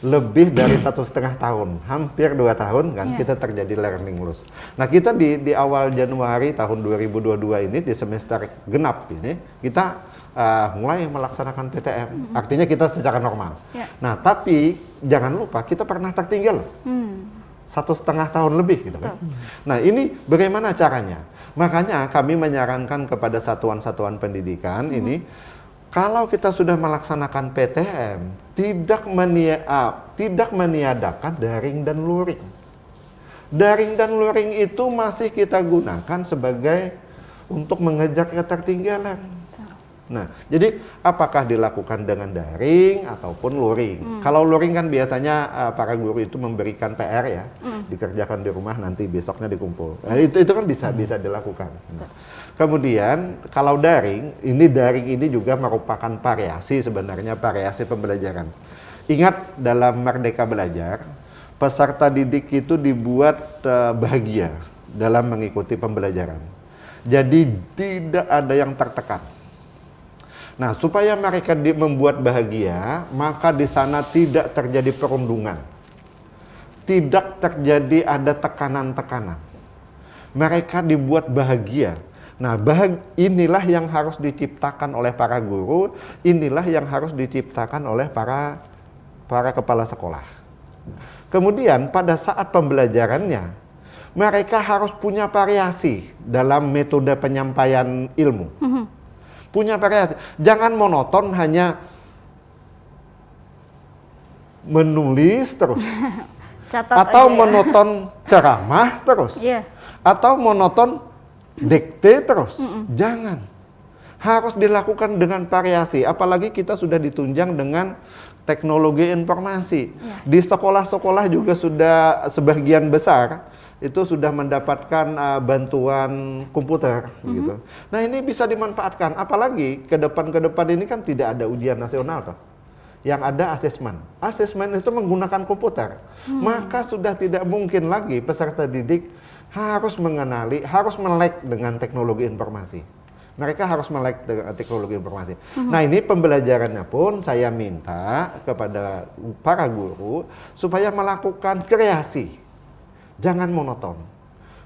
Lebih dari 1,5 tahun, hampir 2 tahun kan kita terjadi learning loss. Nah, kita di awal Januari tahun 2022 ini, di semester genap ini, kita mulai melaksanakan PTM. Artinya kita secara normal. Nah, tapi jangan lupa kita pernah tertinggal. 1,5 tahun lebih gitu kan. Nah ini bagaimana caranya? Makanya kami menyarankan kepada satuan-satuan pendidikan ini, kalau kita sudah melaksanakan PTM, tidak meniadakan daring dan luring. Daring dan luring itu masih kita gunakan sebagai untuk mengejar ketertinggalan. Nah, jadi apakah dilakukan dengan daring ataupun luring? Kalau luring kan biasanya para guru itu memberikan PR ya, dikerjakan di rumah nanti besoknya dikumpul. Nah, itu kan bisa dilakukan. Nah, kemudian kalau daring ini juga merupakan variasi sebenarnya, variasi pembelajaran. Ingat dalam Merdeka Belajar, peserta didik itu dibuat bahagia dalam mengikuti pembelajaran. Jadi tidak ada yang tertekan. Nah, supaya mereka membuat bahagia, maka di sana tidak terjadi perundungan. Tidak terjadi ada tekanan-tekanan. Mereka dibuat bahagia. Nah, inilah yang harus diciptakan oleh para guru, inilah yang harus diciptakan oleh para kepala sekolah. Kemudian pada saat pembelajarannya, mereka harus punya variasi dalam metode penyampaian ilmu. Punya variasi. Jangan monoton hanya menulis terus. Atau monoton ceramah terus. Atau monoton dikte terus. Jangan. Harus dilakukan dengan variasi. Apalagi kita sudah ditunjang dengan teknologi informasi. Di sekolah-sekolah juga sudah sebagian besar itu sudah mendapatkan bantuan komputer gitu. Nah, ini bisa dimanfaatkan, apalagi ke depan ini kan tidak ada ujian nasional toh. Yang ada asesmen. Asesmen itu menggunakan komputer. Maka sudah tidak mungkin lagi peserta didik harus mengenali, harus melek dengan teknologi informasi. Mereka harus melek dengan teknologi informasi. Nah, ini pembelajarannya pun saya minta kepada para guru supaya melakukan kreasi. Jangan monoton.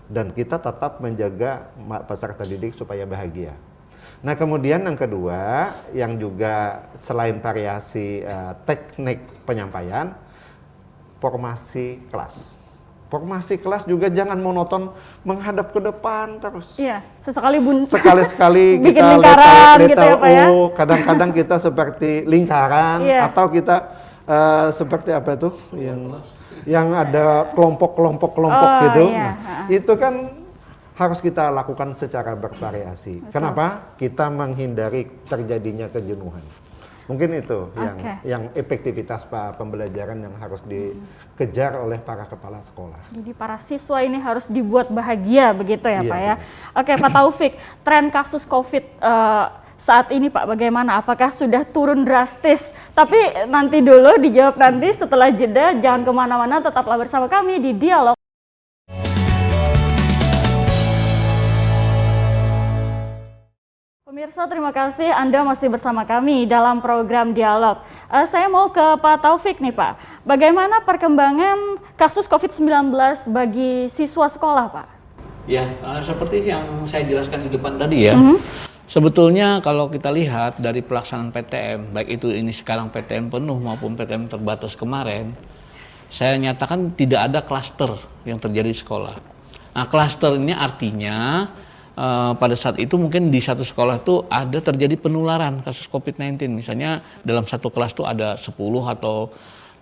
Dan kita tetap menjaga peserta didik supaya bahagia. Nah, kemudian yang kedua, yang juga selain variasi teknik penyampaian, formasi kelas. Formasi kelas juga jangan monoton menghadap ke depan terus. Iya, sekali-sekali kita lingkaran gitu ya, Pak ya. Kadang-kadang kita seperti lingkaran atau kita seperti apa itu yang ada kelompok gitu. Nah, itu kan harus kita lakukan secara bervariasi. Kenapa? Kita menghindari terjadinya kejenuhan. Mungkin itu yang efektivitas pembelajaran yang harus dikejar oleh para kepala sekolah. Jadi para siswa ini harus dibuat bahagia begitu ya, Pak ya. Oke, Pak Taufik, tren kasus COVID saat ini Pak bagaimana? Apakah sudah turun drastis? Tapi nanti dulu dijawab nanti setelah jeda. Jangan kemana-mana, tetaplah bersama kami di Dialog. Pemirsa, terima kasih Anda masih bersama kami dalam program Dialog. Saya mau ke Pak Taufik nih Pak. Bagaimana perkembangan kasus COVID-19 bagi siswa sekolah Pak? Ya, seperti yang saya jelaskan di depan tadi ya. Sebetulnya kalau kita lihat dari pelaksanaan PTM, baik itu ini sekarang PTM penuh maupun PTM terbatas kemarin, saya nyatakan tidak ada klaster yang terjadi di sekolah. Nah, klaster ini artinya pada saat itu mungkin di satu sekolah itu ada terjadi penularan kasus COVID-19. Misalnya dalam satu kelas itu ada 10 atau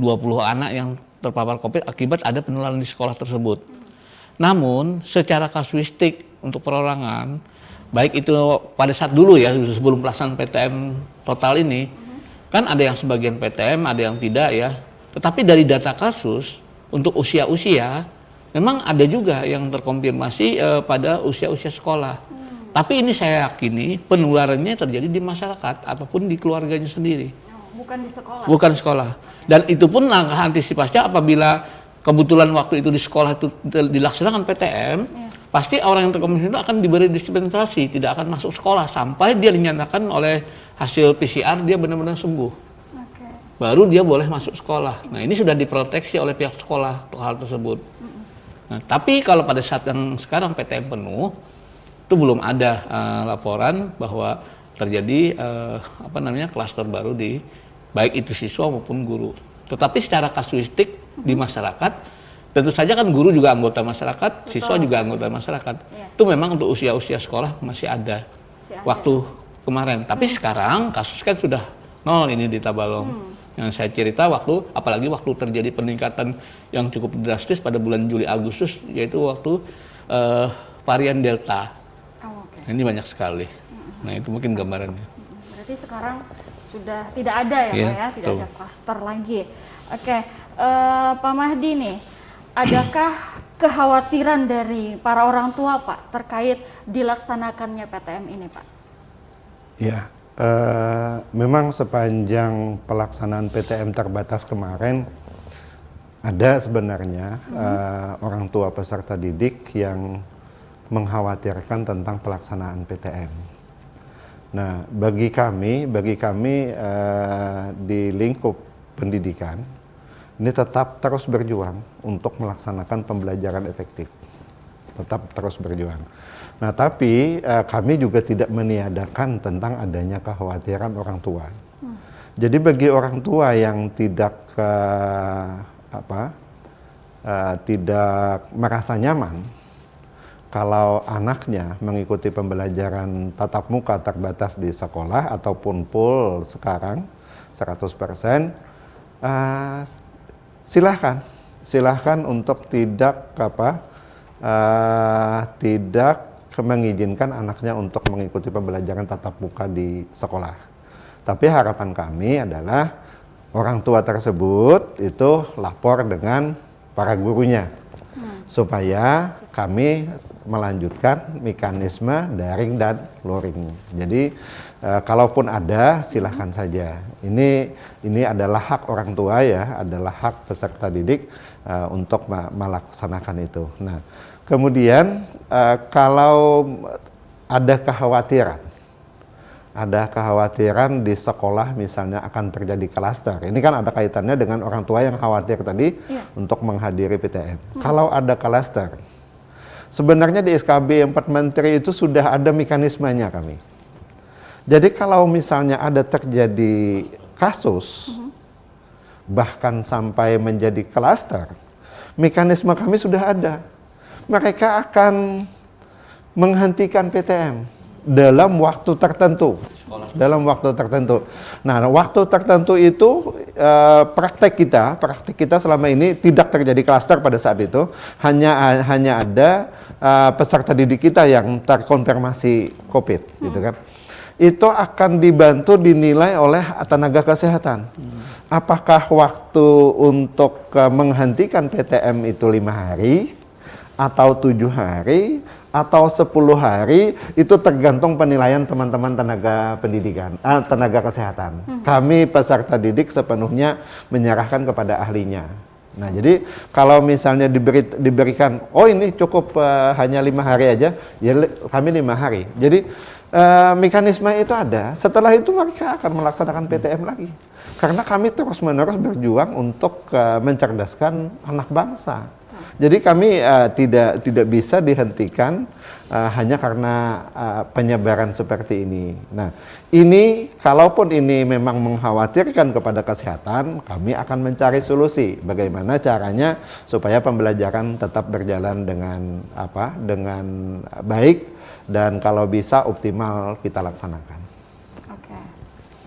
20 anak yang terpapar COVID akibat ada penularan di sekolah tersebut. Namun secara kasuistik untuk perorangan, baik itu pada saat dulu ya sebelum pelaksanaan PTM total ini, kan ada yang sebagian PTM, ada yang tidak ya. Tetapi dari data kasus untuk usia-usia, memang ada juga yang terkonfirmasi pada usia-usia sekolah. Tapi ini saya yakini penularannya terjadi di masyarakat ataupun di keluarganya sendiri. Bukan di sekolah. Bukan sekolah. Dan itu pun langkah antisipasinya apabila kebetulan waktu itu di sekolah itu dilaksanakan PTM, pasti orang yang terkonfirmasi itu akan diberi dispensasi, tidak akan masuk sekolah sampai dia dinyatakan oleh hasil PCR dia benar-benar sembuh. Baru dia boleh masuk sekolah. Nah, ini sudah diproteksi oleh pihak sekolah untuk hal tersebut. Nah, tapi kalau pada saat yang sekarang PTM penuh, itu belum ada laporan bahwa terjadi klaster baru di baik itu siswa maupun guru. Tetapi secara kasuistik di masyarakat tentu saja kan guru juga anggota masyarakat, siswa juga anggota masyarakat. Itu memang untuk usia-usia sekolah masih ada waktu kemarin. Tapi sekarang kasus kan sudah nol ini di Tabalong. Yang saya cerita apalagi waktu terjadi peningkatan yang cukup drastis pada bulan Juli Agustus, yaitu waktu varian Delta. Ini banyak sekali. Nah itu mungkin gambarannya. Berarti sekarang sudah tidak ada ya Pak ya, tidak ada klaster lagi. Oke, Pak Mahdi nih, adakah kekhawatiran dari para orang tua Pak terkait dilaksanakannya PTM ini Pak? Ya, memang sepanjang pelaksanaan PTM terbatas kemarin ada sebenarnya orang tua peserta didik yang mengkhawatirkan tentang pelaksanaan PTM. Nah, bagi kami di lingkup pendidikan ini tetap terus berjuang untuk melaksanakan pembelajaran efektif, tetap terus berjuang. Nah, tapi kami juga tidak meniadakan tentang adanya kekhawatiran orang tua. Jadi bagi orang tua yang tidak merasa nyaman kalau anaknya mengikuti pembelajaran tatap muka terbatas di sekolah ataupun full sekarang 100%, silahkan untuk tidak mengizinkan anaknya untuk mengikuti pembelajaran tatap muka di sekolah. Tapi harapan kami adalah orang tua tersebut itu lapor dengan para gurunya supaya kami melanjutkan mekanisme daring dan luring. Jadi kalaupun ada silahkan saja. Ini adalah hak orang tua ya, adalah hak peserta didik untuk melaksanakan itu. Nah, kemudian kalau ada kekhawatiran di sekolah misalnya akan terjadi klaster. Ini kan ada kaitannya dengan orang tua yang khawatir tadi untuk menghadiri PTM. Kalau ada klaster, sebenarnya di SKB 4 Menteri itu sudah ada mekanismenya kami. Jadi kalau misalnya ada terjadi kasus, bahkan sampai menjadi klaster, mekanisme kami sudah ada. Mereka akan menghentikan PTM dalam waktu tertentu. Nah, waktu tertentu itu praktek kita selama ini tidak terjadi klaster pada saat itu. Hanya ada peserta didik kita yang terkonfirmasi COVID, gitu kan. Itu akan dibantu dinilai oleh tenaga kesehatan. Apakah waktu untuk menghentikan PTM itu 5 hari atau 7 hari atau 10 hari, itu tergantung penilaian teman-teman tenaga pendidikan, tenaga kesehatan. Kami peserta didik sepenuhnya menyerahkan kepada ahlinya. Nah, jadi kalau misalnya diberikan, oh ini cukup hanya 5 hari aja, ya kami 5 hari. Jadi mekanisme itu ada. Setelah itu mereka akan melaksanakan PTM lagi. Karena kami terus-menerus berjuang untuk mencerdaskan anak bangsa. Jadi kami tidak bisa dihentikan hanya karena penyebaran seperti ini. Nah, ini kalaupun ini memang mengkhawatirkan kepada kesehatan, kami akan mencari solusi bagaimana caranya supaya pembelajaran tetap berjalan dengan baik dan kalau bisa optimal kita laksanakan. Oke.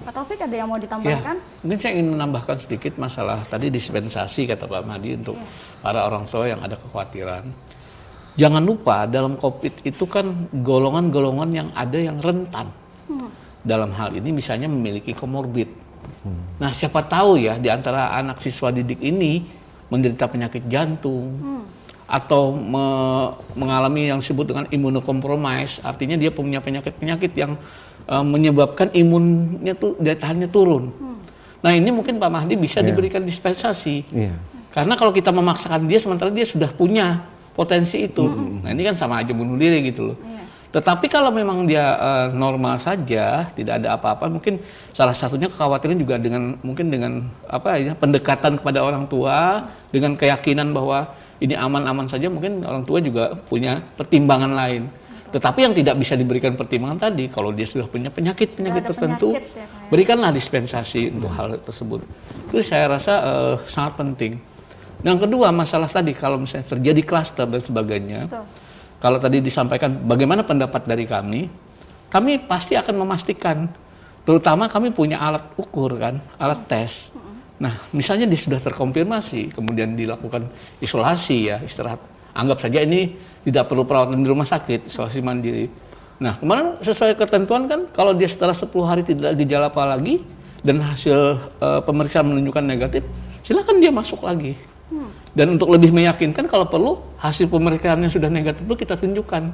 Pak Taufik ada yang mau ditambahkan? Ya, mungkin saya ingin menambahkan sedikit masalah tadi dispensasi kata Pak Mahdi untuk para orang tua yang ada kekhawatiran. Jangan lupa dalam COVID itu kan golongan-golongan yang ada yang rentan. Dalam hal ini misalnya memiliki komorbid. Nah, siapa tahu ya di antara anak siswa didik ini menderita penyakit jantung atau mengalami yang disebut dengan imunokompromis, artinya dia punya penyakit-penyakit yang menyebabkan imunnya daya tahannya turun. Nah, ini mungkin Pak Mahdi bisa diberikan dispensasi. Karena kalau kita memaksakan dia sementara dia sudah punya potensi itu. Nah, ini kan sama aja bunuh diri gitu loh. Tetapi kalau memang dia normal saja, tidak ada apa-apa, mungkin salah satunya kekhawatiran juga dengan pendekatan kepada orang tua, dengan keyakinan bahwa ini aman-aman saja, mungkin orang tua juga punya pertimbangan lain. Tetapi yang tidak bisa diberikan pertimbangan tadi, kalau dia sudah punya penyakit tertentu, berikanlah dispensasi untuk hal tersebut. Itu saya rasa sangat penting. Yang kedua, masalah tadi kalau misalnya terjadi klaster dan sebagainya, Betul. kalau tadi disampaikan bagaimana pendapat dari kami pasti akan memastikan, terutama kami punya alat ukur kan, alat tes. Nah, misalnya sudah terkonfirmasi, kemudian dilakukan isolasi ya, istirahat. Anggap saja ini tidak perlu perawatan di rumah sakit, isolasi mandiri. Nah, kemarin sesuai ketentuan kan, kalau dia setelah 10 hari tidak gejala apa lagi, dan hasil pemeriksaan menunjukkan negatif, silakan dia masuk lagi. Dan untuk lebih meyakinkan, kalau perlu hasil pemeriksaan yang sudah negatif itu kita tunjukkan.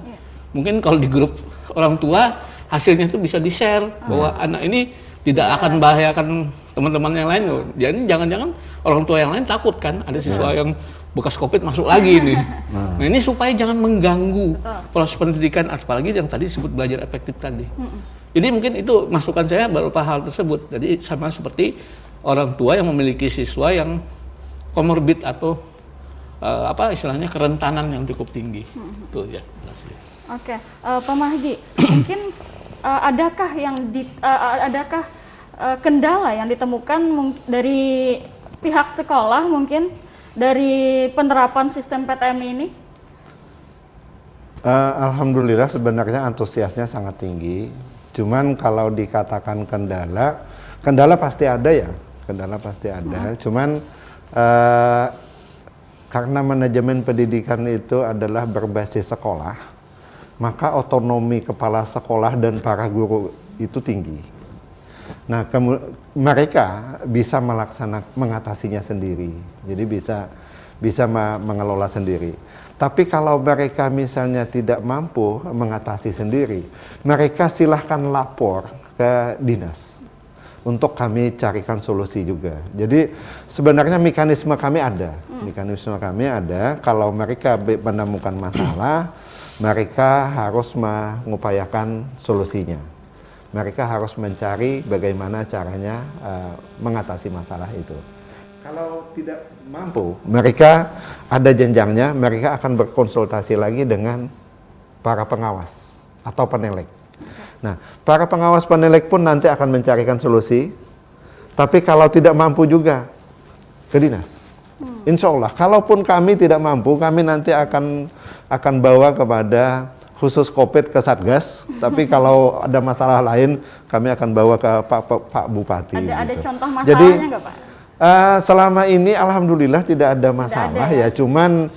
Mungkin kalau di grup orang tua, hasilnya itu bisa di-share bahwa anak ini tidak akan membahayakan teman-teman yang lain. Jadi jangan-jangan orang tua yang lain takut kan, ada siswa yang bekas COVID masuk lagi nih. Nah ini supaya jangan mengganggu proses pendidikan, apalagi yang tadi disebut belajar efektif tadi. Jadi mungkin itu masukan saya beberapa hal tersebut. Jadi sama seperti orang tua yang memiliki siswa yang komorbid atau apa istilahnya kerentanan yang cukup tinggi. Itu ya. Oke, Pak Mahdi, mungkin adakah kendala yang ditemukan dari pihak sekolah mungkin dari penerapan sistem PTM ini? Alhamdulillah sebenarnya antusiasnya sangat tinggi. Cuman kalau dikatakan kendala pasti ada ya, kendala pasti ada. Cuman karena manajemen pendidikan itu adalah berbasis sekolah, maka otonomi kepala sekolah dan para guru itu tinggi. Nah, mereka bisa mengatasinya sendiri, jadi bisa mengelola sendiri. Tapi kalau mereka misalnya tidak mampu mengatasi sendiri, mereka silahkan lapor ke dinas untuk kami carikan solusi juga. Jadi sebenarnya mekanisme kami ada. Kalau mereka menemukan masalah, mereka harus mengupayakan solusinya. Mereka harus mencari bagaimana caranya mengatasi masalah itu. Kalau tidak mampu, mereka ada jenjangnya, mereka akan berkonsultasi lagi dengan para pengawas atau penelek. Nah, para pengawas penelek pun nanti akan mencarikan solusi, tapi kalau tidak mampu juga ke dinas. Insya Allah, kalaupun kami tidak mampu, kami nanti akan bawa kepada khusus COVID ke Satgas, tapi kalau ada masalah lain, kami akan bawa ke Pak Bupati. Ada gitu. contoh masalahnya nggak Pak? Selama ini alhamdulillah tidak ada masalah ya, cuman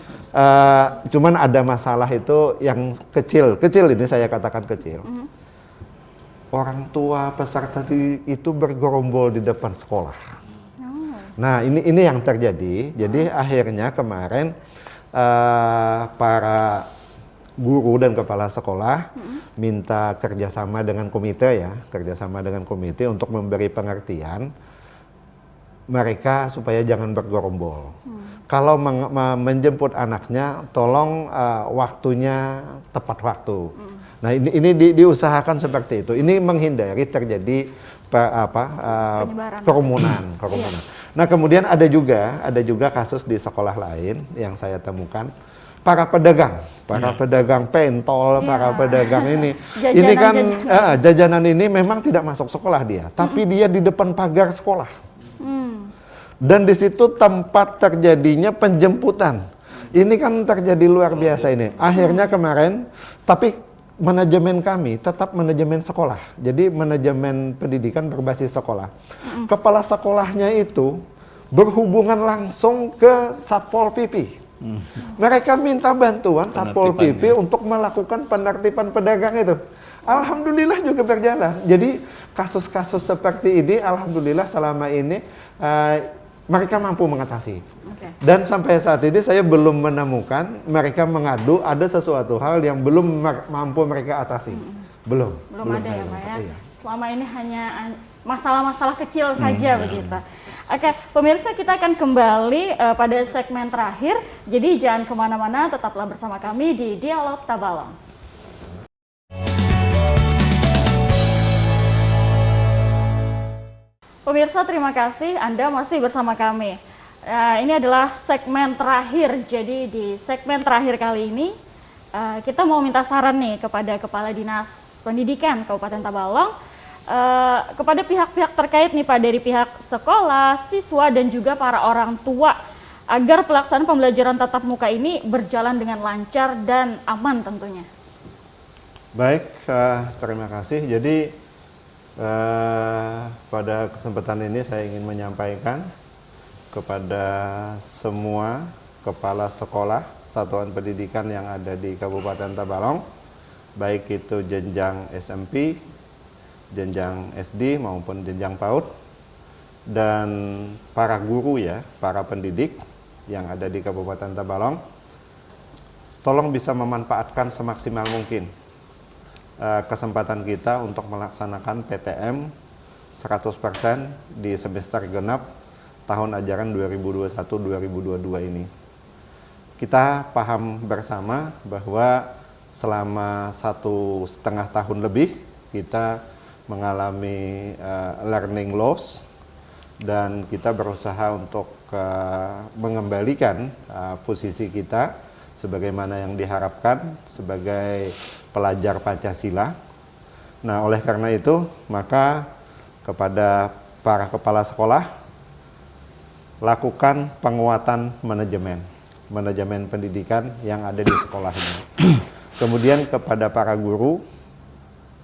ada masalah itu yang kecil ini saya katakan kecil. Orang tua peserta itu bergerombol di depan sekolah. Nah ini yang terjadi. Jadi akhirnya kemarin para guru dan kepala sekolah minta kerjasama dengan komite untuk memberi pengertian mereka supaya jangan bergerombol. Kalau menjemput anaknya, tolong waktunya tepat waktu. Nah ini diusahakan seperti itu. Ini menghindari terjadi kerumunan. Nah kemudian ada juga kasus di sekolah lain yang saya temukan. Para pedagang pentol, para pedagang ini kan jajanan ini memang tidak masuk sekolah dia, tapi dia di depan pagar sekolah. Dan di situ tempat terjadinya penjemputan. Ini kan terjadi luar biasa ini. Akhirnya kemarin, tapi manajemen kami tetap manajemen sekolah. Jadi manajemen pendidikan berbasis sekolah. Kepala sekolahnya itu berhubungan langsung ke Satpol PP. Mereka minta bantuan Satpol PP untuk melakukan penertiban pedagang itu. Alhamdulillah juga berjalan. Jadi kasus-kasus seperti ini, alhamdulillah selama ini mereka mampu mengatasi. Dan sampai saat ini saya belum menemukan mereka mengadu ada sesuatu hal yang belum mampu mereka atasi. Belum ada ya Pak ya. Iya. Selama ini hanya masalah-masalah kecil saja begitu. Oke, pemirsa kita akan kembali pada segmen terakhir. Jadi jangan kemana-mana, tetaplah bersama kami di Dialog Tabalong. Pemirsa, terima kasih Anda masih bersama kami. Ini adalah segmen terakhir. Jadi di segmen terakhir kali ini kita mau minta saran nih kepada Kepala Dinas Pendidikan Kabupaten Tabalong, kepada pihak-pihak terkait nih Pak, dari pihak sekolah, siswa dan juga para orang tua agar pelaksanaan pembelajaran tatap muka ini berjalan dengan lancar dan aman tentunya? Baik, terima kasih. Jadi pada kesempatan ini saya ingin menyampaikan kepada semua kepala sekolah satuan pendidikan yang ada di Kabupaten Tabalong, baik itu jenjang SMP, jenjang SD maupun jenjang PAUD, dan para guru ya, para pendidik yang ada di Kabupaten Tabalong, tolong bisa memanfaatkan semaksimal mungkin kesempatan kita untuk melaksanakan PTM 100% di semester genap tahun ajaran 2021-2022 ini. Kita paham bersama bahwa selama 1,5 tahun lebih kita mengalami learning loss, dan kita berusaha untuk mengembalikan posisi kita sebagaimana yang diharapkan sebagai pelajar Pancasila. Nah, oleh karena itu, maka kepada para kepala sekolah, lakukan penguatan manajemen pendidikan yang ada di sekolah ini. Kemudian kepada para guru,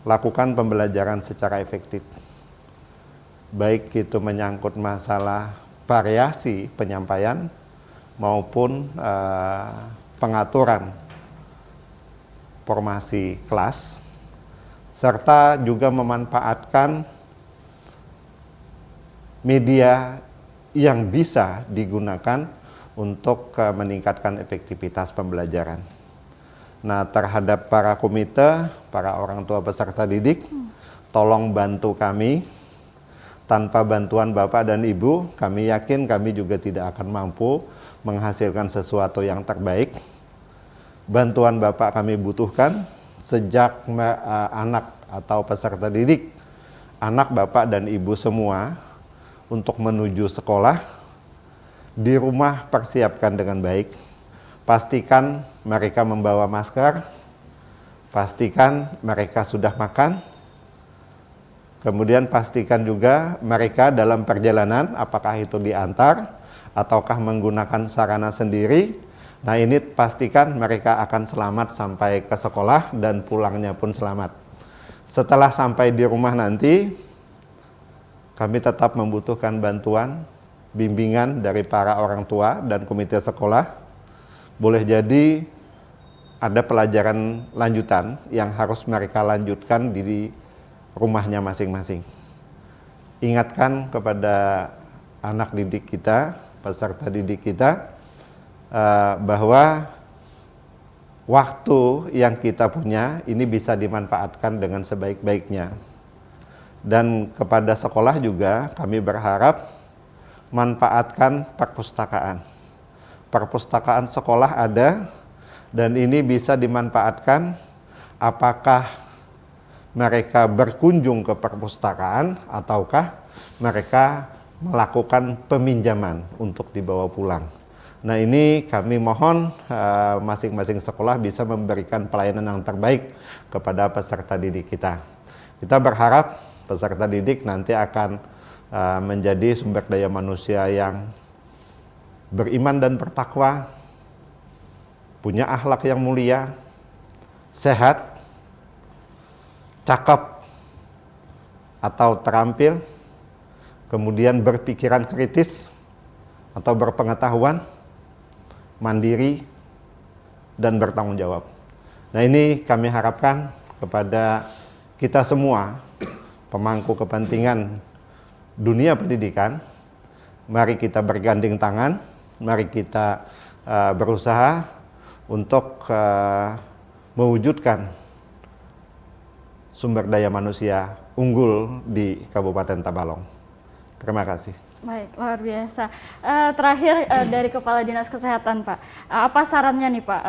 lakukan pembelajaran secara efektif. Baik itu menyangkut masalah variasi penyampaian maupun pengaturan formasi kelas, serta juga memanfaatkan media yang bisa digunakan untuk meningkatkan efektivitas pembelajaran. Nah, terhadap para komite, para orang tua peserta didik, tolong bantu kami. Tanpa bantuan Bapak dan Ibu, kami yakin kami juga tidak akan mampu menghasilkan sesuatu yang terbaik. Bantuan Bapak kami butuhkan sejak anak atau peserta didik, anak Bapak dan Ibu semua untuk menuju sekolah. Di rumah persiapkan dengan baik. Pastikan mereka membawa masker, pastikan mereka sudah makan. Kemudian pastikan juga mereka dalam perjalanan, apakah itu diantar ataukah menggunakan sarana sendiri. Nah, ini pastikan mereka akan selamat sampai ke sekolah dan pulangnya pun selamat. Setelah sampai di rumah nanti, kami tetap membutuhkan bantuan, bimbingan dari para orang tua dan komite sekolah. Boleh jadi ada pelajaran lanjutan yang harus mereka lanjutkan di rumahnya masing-masing. Ingatkan kepada anak didik kita, peserta didik kita, bahwa waktu yang kita punya ini bisa dimanfaatkan dengan sebaik-baiknya. Dan kepada sekolah juga kami berharap manfaatkan perpustakaan. Perpustakaan sekolah ada, dan ini bisa dimanfaatkan apakah mereka berkunjung ke perpustakaan ataukah mereka melakukan peminjaman untuk dibawa pulang. Nah, ini kami mohon masing-masing sekolah bisa memberikan pelayanan yang terbaik kepada peserta didik kita. Kita berharap peserta didik nanti akan menjadi sumber daya manusia yang beriman dan bertakwa, punya akhlak yang mulia, sehat, cakap atau terampil, kemudian berpikiran kritis atau berpengetahuan, mandiri, dan bertanggung jawab. Nah, ini kami harapkan kepada kita semua, pemangku kepentingan dunia pendidikan. Mari kita bergandeng tangan, mari kita berusaha untuk mewujudkan sumber daya manusia unggul di Kabupaten Tabalong. Terima kasih. Baik, luar biasa. Terakhir dari Kepala Dinas Kesehatan, Pak, apa sarannya nih Pak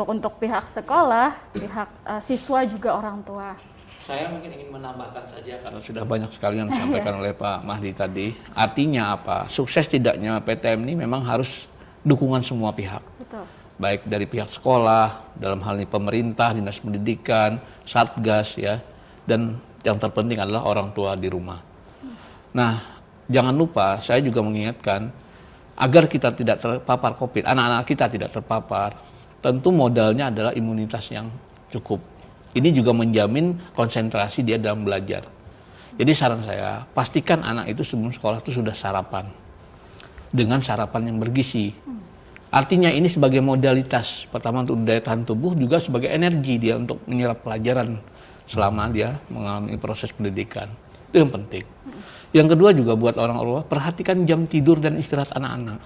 untuk pihak sekolah, pihak siswa juga orang tua? Saya mungkin ingin menambahkan saja karena sudah banyak sekali yang disampaikan oleh Pak Mahdi tadi. Artinya apa? Sukses tidaknya PTM ini memang harus dukungan semua pihak. Betul. Baik dari pihak sekolah, dalam hal ini pemerintah, dinas pendidikan, satgas ya, dan yang terpenting adalah orang tua di rumah. Nah, jangan lupa saya juga mengingatkan agar kita tidak terpapar COVID, anak-anak kita tidak terpapar, tentu modalnya adalah imunitas yang cukup. Ini juga menjamin konsentrasi dia dalam belajar. Jadi saran saya, pastikan anak itu sebelum sekolah itu sudah sarapan. Dengan sarapan yang bergizi. Artinya ini sebagai modalitas, pertama untuk daya tahan tubuh, juga sebagai energi dia untuk menyerap pelajaran selama dia mengalami proses pendidikan. Itu yang penting. Yang kedua juga buat orang tua, perhatikan jam tidur dan istirahat anak-anak.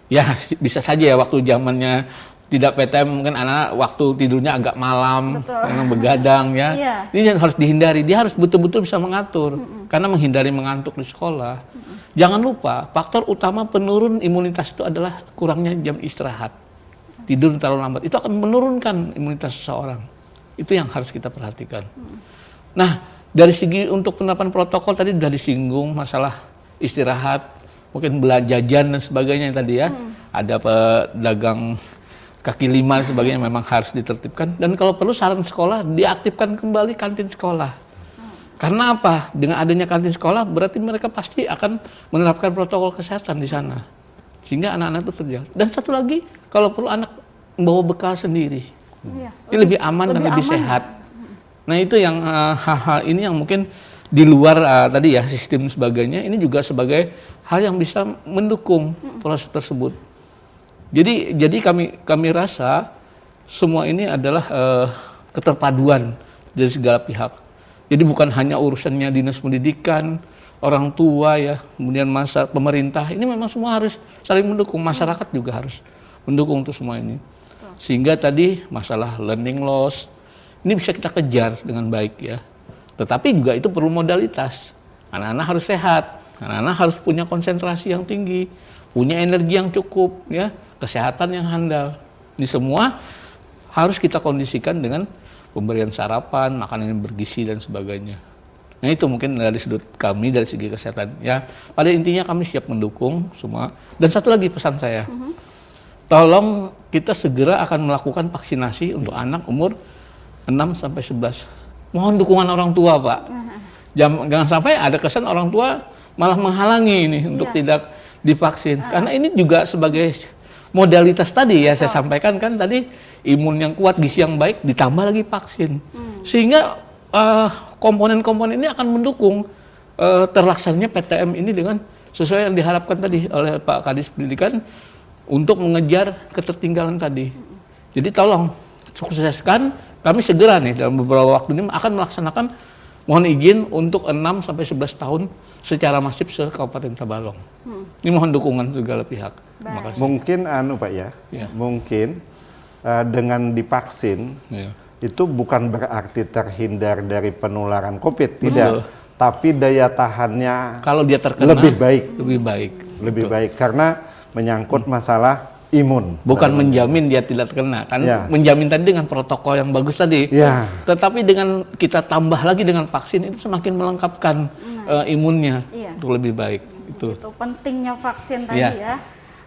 Ya bisa saja ya waktu zamannya tidak PTM mungkin anak waktu tidurnya agak malam, memang begadang ya. Ini yang harus dihindari, dia harus betul-betul bisa mengatur. Karena menghindari mengantuk di sekolah. Jangan lupa, faktor utama penurun imunitas itu adalah kurangnya jam istirahat. Tidur terlalu lambat, itu akan menurunkan imunitas seseorang. Itu yang harus kita perhatikan. Nah, dari segi untuk penerapan protokol tadi sudah disinggung masalah istirahat, mungkin jajan dan sebagainya tadi ya. Ada pedagang kaki lima dan sebagainya memang harus ditertibkan. Dan kalau perlu saran sekolah, diaktifkan kembali kantin sekolah. Karena apa? Dengan adanya kantin sekolah berarti mereka pasti akan menerapkan protokol kesehatan di sana. Sehingga anak-anak itu terjaga. Dan satu lagi, kalau perlu anak membawa bekal sendiri. Ini lebih aman dan lebih sehat. Nah itu yang hal-hal ini yang mungkin di luar tadi ya sistem sebagainya, ini juga sebagai hal yang bisa mendukung proses tersebut. Jadi kami rasa semua ini adalah keterpaduan dari segala pihak. Jadi bukan hanya urusannya dinas pendidikan, orang tua ya, kemudian pemerintah. Ini memang semua harus saling mendukung. Masyarakat juga harus mendukung untuk semua ini. Sehingga tadi masalah learning loss ini bisa kita kejar dengan baik ya. Tetapi juga itu perlu modalitas. Anak-anak harus sehat, anak-anak harus punya konsentrasi yang tinggi, punya energi yang cukup ya, kesehatan yang handal. Ini semua harus kita kondisikan dengan pemberian sarapan, makanan yang bergizi dan sebagainya. Nah itu mungkin dari sudut kami dari segi kesehatan ya. Pada intinya kami siap mendukung semua. Dan satu lagi pesan saya, tolong kita segera akan melakukan vaksinasi untuk anak umur 6 sampai 11. Mohon dukungan orang tua Pak. Jangan sampai ada kesan orang tua malah menghalangi ini untuk tidak divaksin. Karena ini juga sebagai modalitas tadi ya saya sampaikan kan tadi, imun yang kuat, gizi yang baik, ditambah lagi vaksin. Sehingga komponen-komponen ini akan mendukung terlaksananya PTM ini dengan sesuai yang diharapkan tadi oleh Pak Kadis Pendidikan untuk mengejar ketertinggalan tadi. Jadi tolong sukseskan, kami segera nih dalam beberapa waktu ini akan melaksanakan mohon izin untuk 6 sampai 11 tahun secara masif se Kabupaten Tabalong. Ini mohon dukungan segala pihak. Terima kasih. Mungkin Pak ya. Mungkin dengan divaksin itu bukan berarti terhindar dari penularan COVID, tidak. Tapi daya tahannya kalau dia terkena lebih baik. Lebih baik karena menyangkut masalah imun. Bukan menjamin dia tidak terkena, kan menjamin tadi dengan protokol yang bagus tadi. Tetapi dengan kita tambah lagi dengan vaksin itu semakin melengkapkan imunnya untuk lebih baik. Itu pentingnya vaksin tadi ya.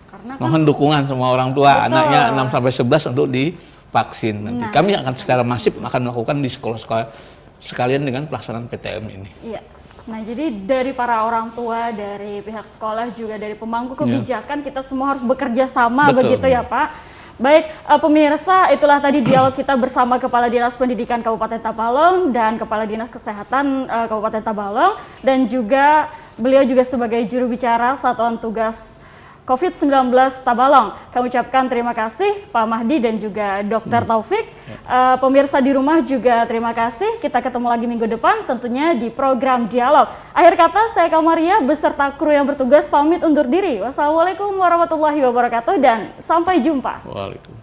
Karena mohon dukungan semua orang tua anaknya 6 sampai 11 untuk divaksin nanti. Kami akan secara masif akan melakukan di sekolah-sekolah sekalian dengan pelaksanaan PTM ini. Nah, jadi dari para orang tua, dari pihak sekolah, juga dari pemangku kebijakan, kita semua harus bekerja sama, begitu ya Pak? Baik, pemirsa, itulah tadi dialog kita bersama Kepala Dinas Pendidikan Kabupaten Tabalong dan Kepala Dinas Kesehatan Kabupaten Tabalong, dan juga beliau juga sebagai juru bicara Satuan Tugas COVID-19 Tabalong. Kami ucapkan terima kasih Pak Mahdi dan juga Dr. Taufik. Pemirsa di rumah juga terima kasih. Kita ketemu lagi minggu depan tentunya di program Dialog. Akhir kata saya Kamaria beserta kru yang bertugas pamit undur diri. Wassalamualaikum warahmatullahi wabarakatuh dan sampai jumpa. Waalaikumsalam.